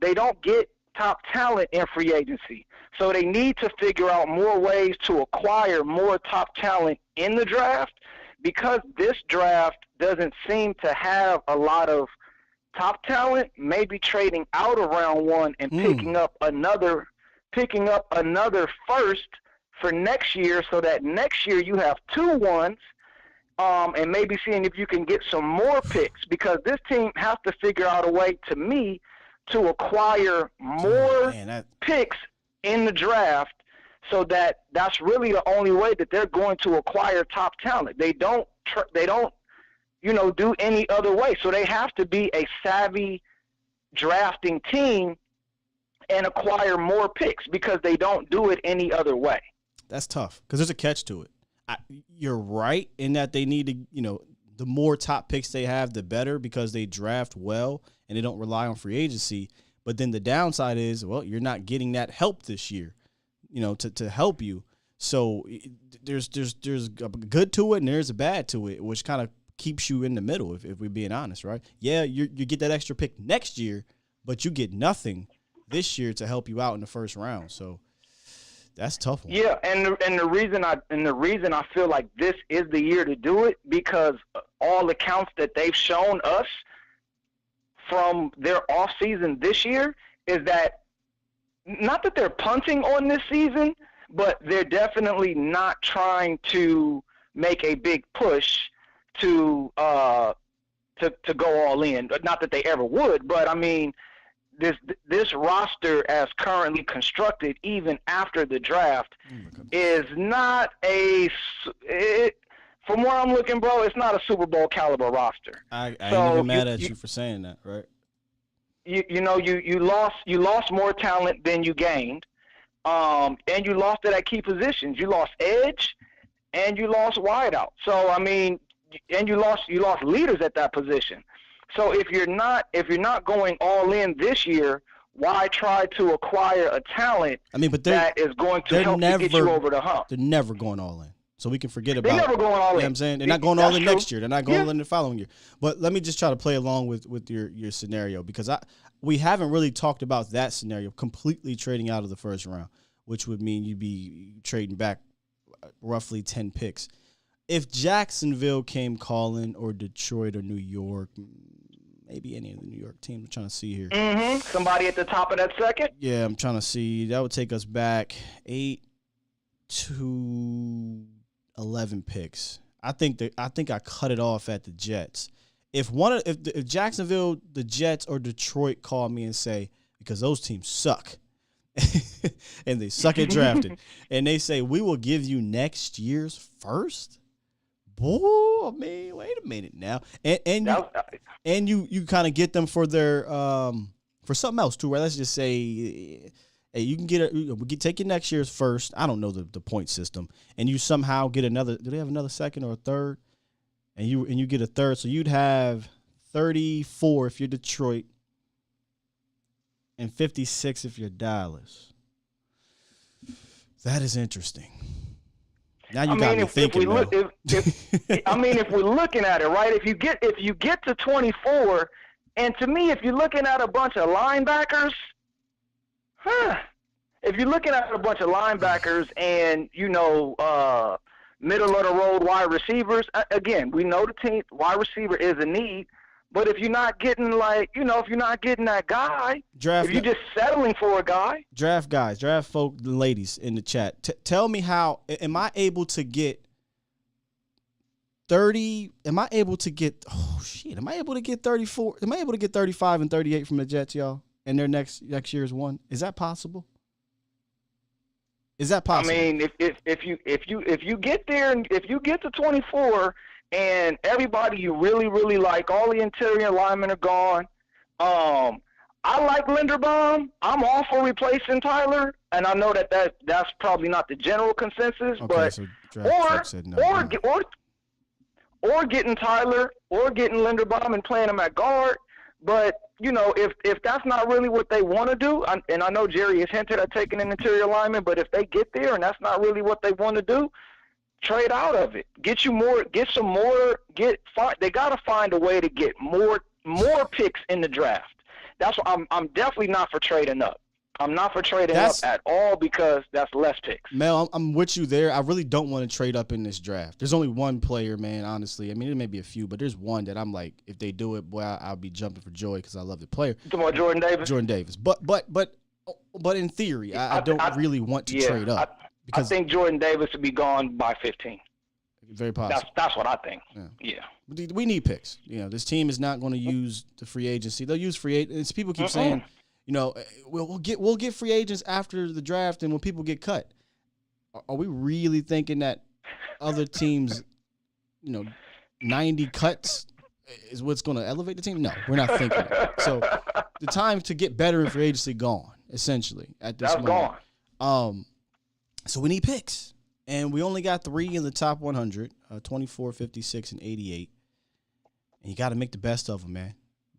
They don't get top talent in free agency. So they need to figure out more ways to acquire more top talent in the draft, because this draft doesn't seem to have a lot of top talent. Maybe trading out of round 1 and picking up another first for next year, so that next year you have 2 ones. And maybe seeing if you can get some more picks, because this team has to figure out a way, to me, to acquire more picks in the draft, so that's really the only way that they're going to acquire top talent. They don't do any other way. So they have to be a savvy drafting team and acquire more picks, because they don't do it any other way. That's tough, because there's a catch to it. You're right in that they need to, the more top picks they have, the better, because they draft well and they don't rely on free agency. But then the downside is, well, you're not getting that help this year, to help you. So there's a good to it and there's a bad to it, which kind of keeps you in the middle, if we're being honest, right? Yeah, you get that extra pick next year, but you get nothing this year to help you out in the first round. So that's a tough one. Yeah, and the reason I feel like this is the year to do it, because all accounts that they've shown us from their off season this year is that, not that they're punting on this season, but they're definitely not trying to make a big push to go all in. Not that they ever would, but I mean, this roster as currently constructed, even after the draft, is not from where I'm looking, bro, it's not a Super Bowl caliber roster. I ain't even mad at you for saying that, right? You lost more talent than you gained, and you lost it at key positions. You lost edge, and you lost wideout. So I mean, and you lost leaders at that position. So if you're not going all in this year, why try to acquire a talent that is going to help to get you over the hump? They're never going all in. So we can forget about. They're never going all in. You know what I'm saying? They're not going all in next year. They're not going all in the following year. But let me just try to play along with your scenario, because we haven't really talked about that scenario, completely trading out of the first round, which would mean you'd be trading back roughly 10 picks. If Jacksonville came calling, or Detroit or New York, maybe any of the New York teams, I'm trying to see here. Mm-hmm. Somebody at the top of that second? Yeah, I'm trying to see. That would take us back 8 to 11 picks. I think I cut it off at the Jets. If Jacksonville, the Jets, or Detroit call me and say, because those teams suck, and they suck at drafting, and they say, we will give you next year's first. Boy, I mean, wait a minute now, and you kind of get them for their for something else too, right? Let's just say, hey, you can take your next year's first. I don't know the point system, and you somehow get another. Do they have another second or a third? And you get a third, so you'd have 34 if you're Detroit, and 56 if you're Dallas. That is interesting. Now you got me thinking. If we're looking at it, right? If you get to 24, and to me, if you're looking at a bunch of linebackers, if you're looking at a bunch of linebackers and middle of the road wide receivers, again, we know the team wide receiver is a need. But if you're not getting that guy, if you're just settling for a guy. Draft guys, draft folk, the ladies in the chat. Tell me how, am I able to get 30? Am I able to get 34? Am I able to get 35 and 38 from the Jets, y'all, in their next year's one? Is that possible? Is that possible? I mean, if you get there, and if you get to 24 and everybody you really, really like, all the interior linemen are gone. I like Linderbaum. I'm all for replacing Tyler, and I know that's probably not the general consensus, okay, but so or getting Tyler or getting Linderbaum and playing him at guard. But if that's not really what they want to do, and I know Jerry has hinted at taking an interior lineman, but if they get there and that's not really what they want to do, trade out of it. They got to find a way to get more picks in the draft. That's what I'm definitely not for trading up. I'm not for trading up at all, because that's less picks. Mel, I'm with you there. I really don't want to trade up in this draft. There's only one player, man, honestly. I mean, there may be a few, but there's one that I'm like, if they do it, boy, I'll be jumping for joy because I love the player. You talking about Jordan Davis? Jordan Davis. But in theory, I don't really want to trade up. I think Jordan Davis would be gone by 15. Very possible. That's what I think. Yeah. We need picks. This team is not going to use the free agency. They'll use free agents. People keep saying, we'll get free agents after the draft and when people get cut. Are we really thinking that other teams, 90 cuts is what's going to elevate the team? No, we're not thinking that. So the time to get better in free agency gone, essentially, at this moment. Gone. So we need picks. And we only got 3 in the top 100, 24, 56, and 88. And you got to make the best of them, man.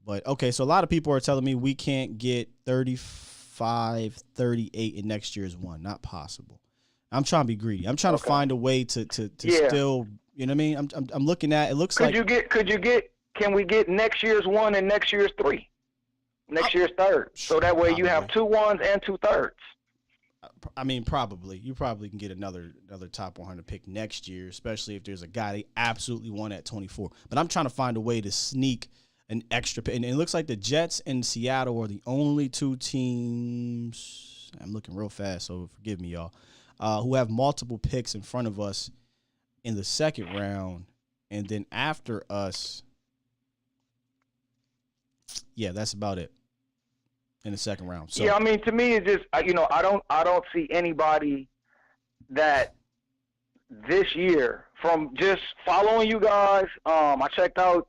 But, okay, so a lot of people are telling me we can't get 35, 38 in next year's one. Not possible. I'm trying to be greedy. I'm trying to find a way to still, you know what I mean? I'm looking at it. Looks like. Can we get next year's one and next year's 3? Next year's third. So that way you have 2 1s and 2 thirds. I mean, probably. You probably can get another top 100 pick next year, especially if there's a guy they absolutely want at 24. But I'm trying to find a way to sneak an extra pick. And it looks like the Jets and Seattle are the only 2 teams, I'm looking real fast, so forgive me, y'all, who have multiple picks in front of us in the second round. And then after us, yeah, that's about it. In the second round. So. Yeah, I mean, to me, it's just, I don't see anybody that this year from just following you guys. I checked out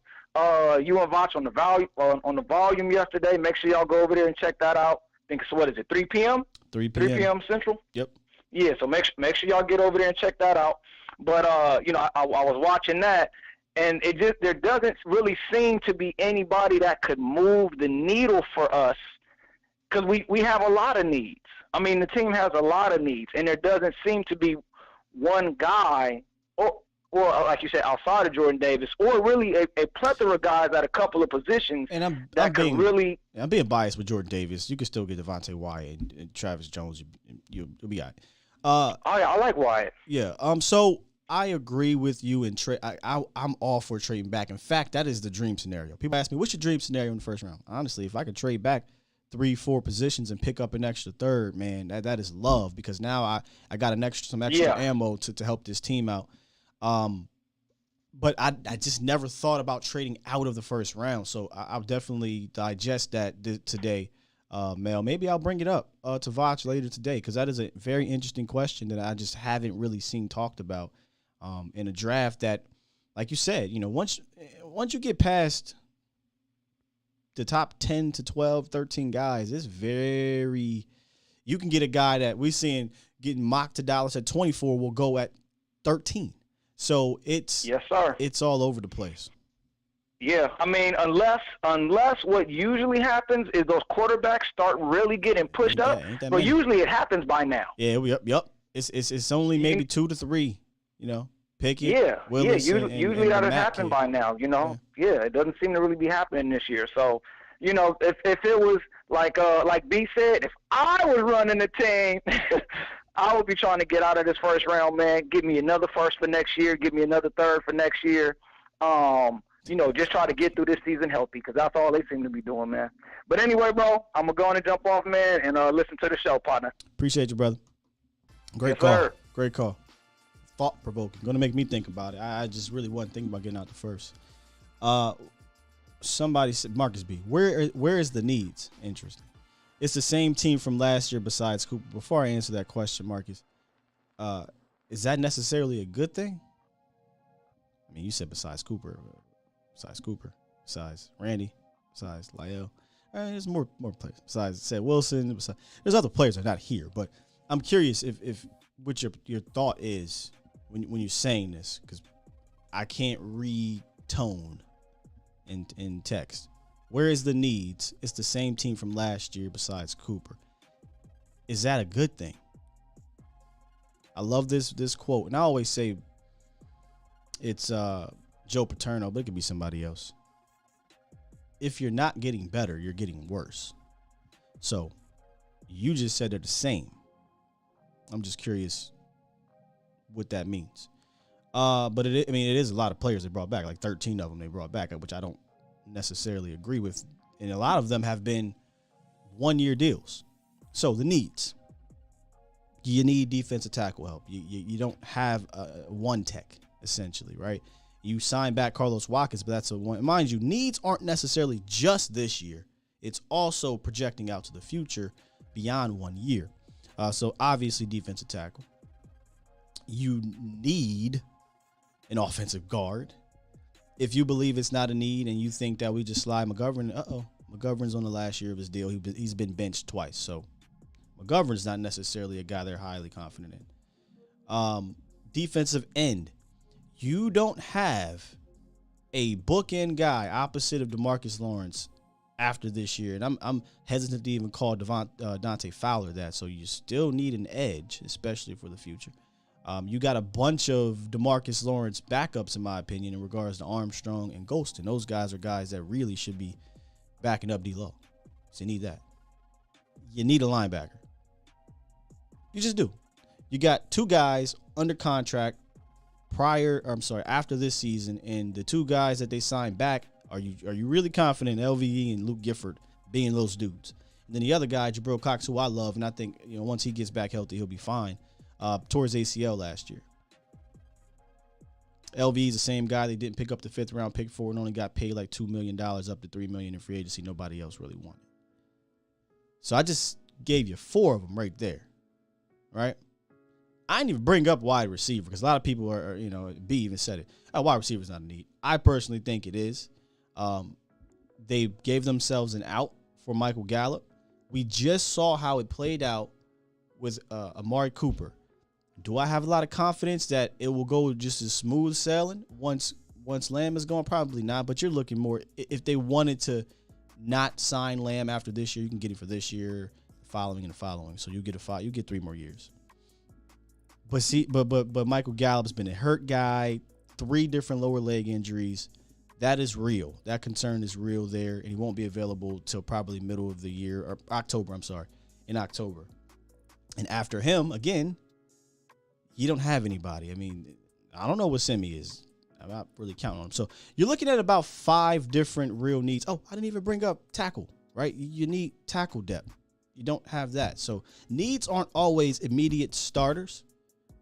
you and Vach on the volume yesterday. Make sure y'all go over there and check that out. I think it's, what is it, 3 p.m.? 3 p.m. 3 p.m. Central? Yep. Yeah, so make sure y'all get over there and check that out. But I was watching that, and there doesn't really seem to be anybody that could move the needle for us, because we have a lot of needs. I mean, the team has a lot of needs, and there doesn't seem to be one guy, or like you said, outside of Jordan Davis, or really a plethora of guys at a couple of positions I'm being biased with Jordan Davis. You can still get Devontae Wyatt and Travis Jones. You'll be all right. I like Wyatt. Yeah. So I agree with you, and I'm all for trading back. In fact, that is the dream scenario. People ask me, what's your dream scenario in the first round? Honestly, if I could trade back 3-4 positions and pick up an extra third, man, that is love, because now I got some extra ammo to help this team out. But I just never thought about trading out of the first round. So I'll definitely digest that today, Mel. Maybe I'll bring it up to Vach later today, because that is a very interesting question that I just haven't really seen talked about in a draft that, like you said, once you get past the top 10 to 12, 13 guys, it's you can get a guy that we're seeing getting mocked to Dallas at 24 will go at 13. So it's all over the place. Yeah, I mean, unless what usually happens is those quarterbacks start really getting pushed up. But usually it happens by now. Yeah, yep. It's only maybe 2 to 3. Pickett. Yeah, Willis, usually that has happened by now. Yeah, it doesn't seem to really be happening this year. So, if it was like B said, if I was running the team, I would be trying to get out of this first round, man. Give me another first for next year. Give me another third for next year. Just try to get through this season healthy, because that's all they seem to be doing, man. But anyway, bro, I'm going to go on and jump off, man, and listen to the show, partner. Appreciate you, brother. Great call. Sir. Great call. Thought-provoking. Going to make me think about it. I just really wasn't thinking about getting out the first. Somebody said, Marcus B., where is the needs? Interesting. It's the same team from last year besides Cooper. Before I answer that question, Marcus, is that necessarily a good thing? I mean, you said besides Cooper, besides Randy, besides Lyle. There's more players. Besides, said Wilson. There's other players that are not here. But I'm curious if what your thought is when you're saying this, because I can't read tone in text. Where is the needs? It's the same team from last year besides Cooper. Is that a good thing? I love this quote, and I always say it's Joe Paterno, but it could be somebody else. If you're not getting better, you're getting worse. So you just said they're the same. I'm just curious what that means. But it is a lot of players they brought back, like 13 of them they brought back, which I don't necessarily agree with. And a lot of them have been 1-year deals. So the needs. You need defensive tackle help. You don't have one tech, essentially, right? You sign back Carlos Watkins, but that's a one. Mind you, needs aren't necessarily just this year. It's also projecting out to the future beyond 1 year. So obviously defensive tackle. You need an offensive guard. If you believe it's not a need and you think that we just slide McGovern, McGovern's on the last year of his deal. He's been benched twice. So McGovern's not necessarily a guy they're highly confident in. Defensive end. You don't have a bookend guy opposite of DeMarcus Lawrence after this year. And I'm hesitant to even call Dante Fowler that. So you still need an edge, especially for the future. You got a bunch of DeMarcus Lawrence backups, in my opinion, in regards to Armstrong and Golston. Those guys are guys that really should be backing up D-Lo. So you need that. You need a linebacker. You just do. You got 2 guys under contract after this season, and the 2 guys that they signed back, are you really confident in LVE and Luke Gifford being those dudes? And then the other guy, Jabril Cox, who I love, and I think once he gets back healthy, he'll be fine. Towards ACL last year. LV is the same guy they didn't pick up the 5th round pick for and only got paid like $2 million up to $3 million in free agency. Nobody else really wanted. So I just gave you 4 of them right there, right? I didn't even bring up wide receiver because a lot of people are, B even said it. Wide receiver is not a need. I personally think it is. They gave themselves an out for Michael Gallup. We just saw how it played out with Amari Cooper. Do I have a lot of confidence that it will go just as smooth sailing once Lamb is gone? Probably not, but you're looking more if they wanted to not sign Lamb after this year, you can get him for this year, the following and the following. So you get 3 more years. But Michael Gallup's been a hurt guy, 3 different lower leg injuries. That is real. That concern is real there, and he won't be available till probably middle of the year or October. In October. And after him, again, you don't have anybody. I mean, I don't know what Semi is. I'm not really counting on him. So you're looking at about 5 different real needs. Oh, I didn't even bring up tackle, right? You need tackle depth. You don't have that. So needs aren't always immediate starters,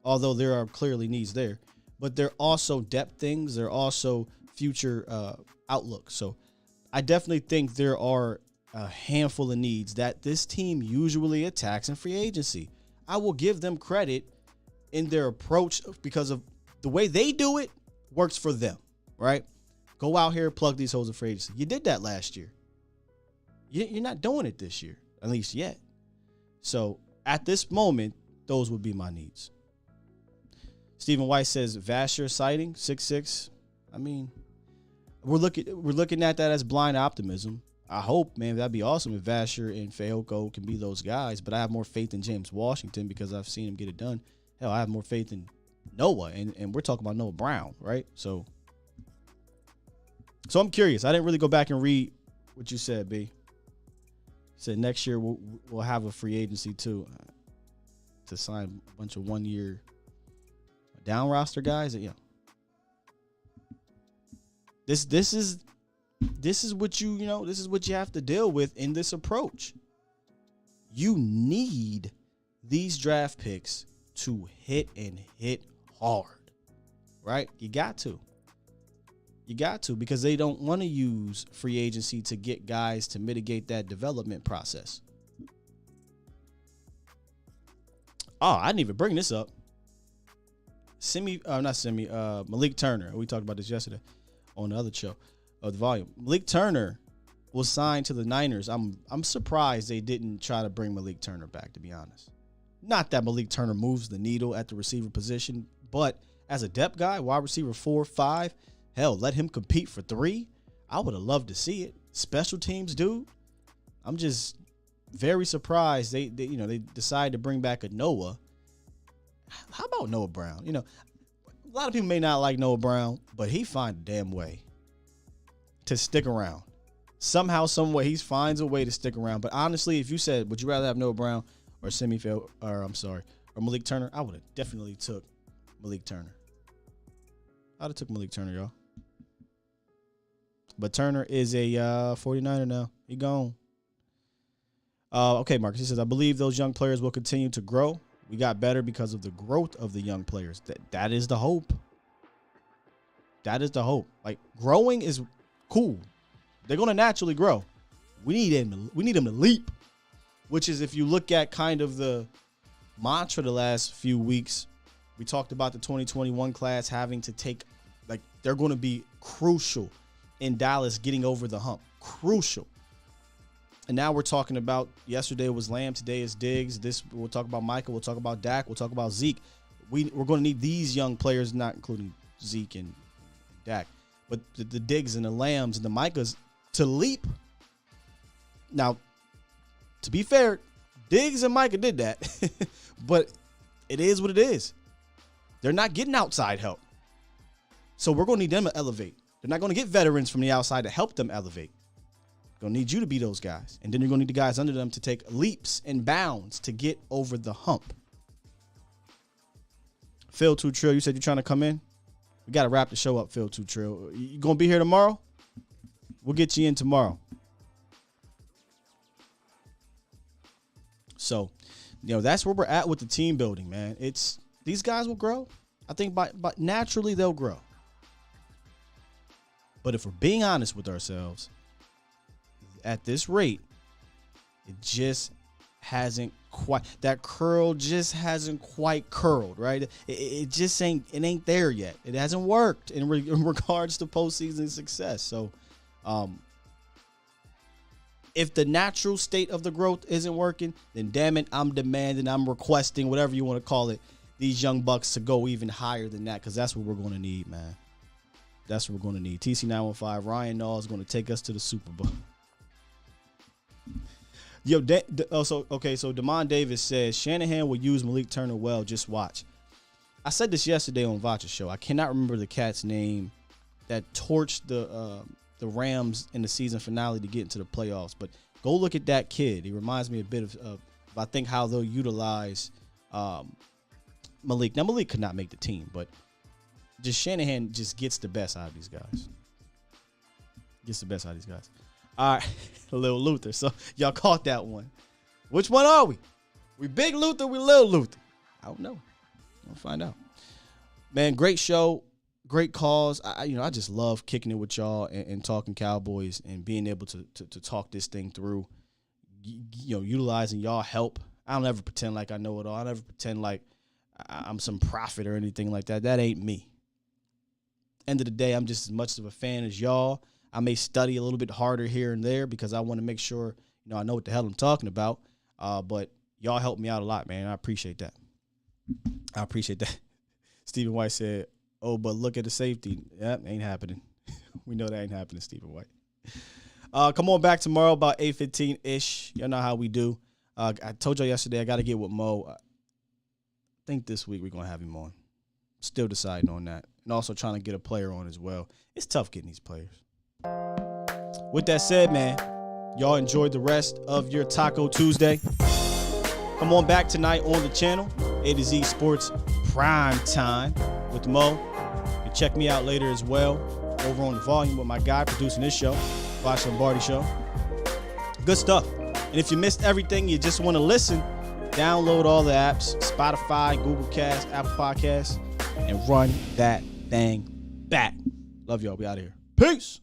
although there are clearly needs there. But they're also depth things. They're also future outlook. So I definitely think there are a handful of needs that this team usually attacks in free agency. I will give them credit in their approach because of the way they do it works for them, right? Go out here, plug these holes in free agency. You did that last year. You're not doing it this year, at least yet. So at this moment, those would be my needs. Stephen White says Vasher sighting 6'6". I mean, we're looking at that as blind optimism. I hope, man, that'd be awesome if Vasher and Fehoko can be those guys. But I have more faith in James Washington because I've seen him get it done. Hell, I have more faith in Noah, and we're talking about Noah Brown, right? So I'm curious. I didn't really go back and read what you said, B. You said next year we'll have a free agency too to sign a bunch of 1-year down roster guys. Yeah. This is what this is what you have to deal with in this approach. You need these draft picks to hit hard, right? You got to because they don't want to use free agency to get guys to mitigate that development process. Oh, I didn't even bring this up. Malik Turner. We talked about this yesterday on the other show of the volume. Malik Turner was signed to the Niners. I'm surprised they didn't try to bring Malik Turner back, to be honest. Not that Malik Turner moves the needle at the receiver position, but as a depth guy, wide receiver 4, 5, hell, let him compete for 3. I would have loved to see it. Special teams, dude. I'm just very surprised they decided to bring back a Noah. How about Noah Brown? A lot of people may not like Noah Brown, but he finds a damn way to stick around. Somehow, some way, he finds a way to stick around. But honestly, if you said, would you rather have Noah Brown or or Malik Turner, I would have definitely took Malik Turner. I'd have took Malik Turner, y'all. But Turner is a 49er now. He gone. Okay, Marcus, he says, I believe those young players will continue to grow. We got better because of the growth of the young players. That is the hope. That is the hope. Like, growing is cool. They're going to naturally grow. We need them to leap, which is, if you look at kind of the mantra the last few weeks, we talked about the 2021 class having to take, like, they're going to be crucial in Dallas getting over the hump. Crucial. And now we're talking about, yesterday was Lamb, today is Diggs. We'll talk about Michael, we'll talk about Dak, we'll talk about Zeke. We're going to need these young players, not including Zeke and Dak, but the Diggs and the Lambs and the Micahs to leap. Now, to be fair, Diggs and Micah did that, but it is what it is. They're not getting outside help. So we're going to need them to elevate. They're not going to get veterans from the outside to help them elevate. Going to need you to be those guys. And then you're going to need the guys under them to take leaps and bounds to get over the hump. Phil Two Trill, you said you're trying to come in? We got to wrap the show up, Phil Two Trill. You going to be here tomorrow? We'll get you in tomorrow. So, that's where we're at with the team building, man. These guys will grow. I think by naturally they'll grow. But if we're being honest with ourselves, at this rate, it just hasn't quite, that curl just hasn't quite curled, right? It just ain't there yet. It hasn't worked in regards to postseason success. So, if the natural state of the growth isn't working, then damn it, I'm demanding, I'm requesting, whatever you want to call it, these young bucks to go even higher than that, because that's what we're going to need, man. That's what we're going to need. TC915, Ryan Nall is going to take us to the Super Bowl. Yo, so Damon Davis says Shanahan will use Malik Turner well. Just watch. I said this yesterday on Vacha's show. I cannot remember the cat's name that torched the Rams in the season finale to get into the playoffs. But go look at that kid. He reminds me a bit of I think how they'll utilize Malik. Now, Malik could not make the team, but just Shanahan just gets the best out of these guys. All right, Lil Luther. So y'all caught that one. Which one are we? We Big Luther, we Lil Luther? I don't know. We'll find out. Man, great show. Great calls. I just love kicking it with y'all and talking Cowboys and being able to talk this thing through. Utilizing y'all help. I don't ever pretend like I know it all. I never pretend like I'm some prophet or anything like that. That ain't me. End of the day, I'm just as much of a fan as y'all. I may study a little bit harder here and there because I want to make sure I know what the hell I'm talking about. But y'all help me out a lot, man. I appreciate that. Stephen White said, "Oh, but look at the safety." Yep, ain't happening. We know that ain't happening, Stephen White. Come on back tomorrow about 8:15-ish. Y'all know how we do. I told y'all yesterday I got to get with Mo. I think this week we're going to have him on. Still deciding on that. And also trying to get a player on as well. It's tough getting these players. With that said, man, y'all enjoyed the rest of your Taco Tuesday. Come on back tonight on the channel, A to Z Sports Prime Time with Mo. You can check me out later as well over on The Volume with my guy producing this show, Vacha Lombardi Show. Good stuff. And if you missed everything, you just want to listen, download all the apps, Spotify, Google Cast, Apple Podcasts, and run that thing back. Love y'all. We out of here. Peace.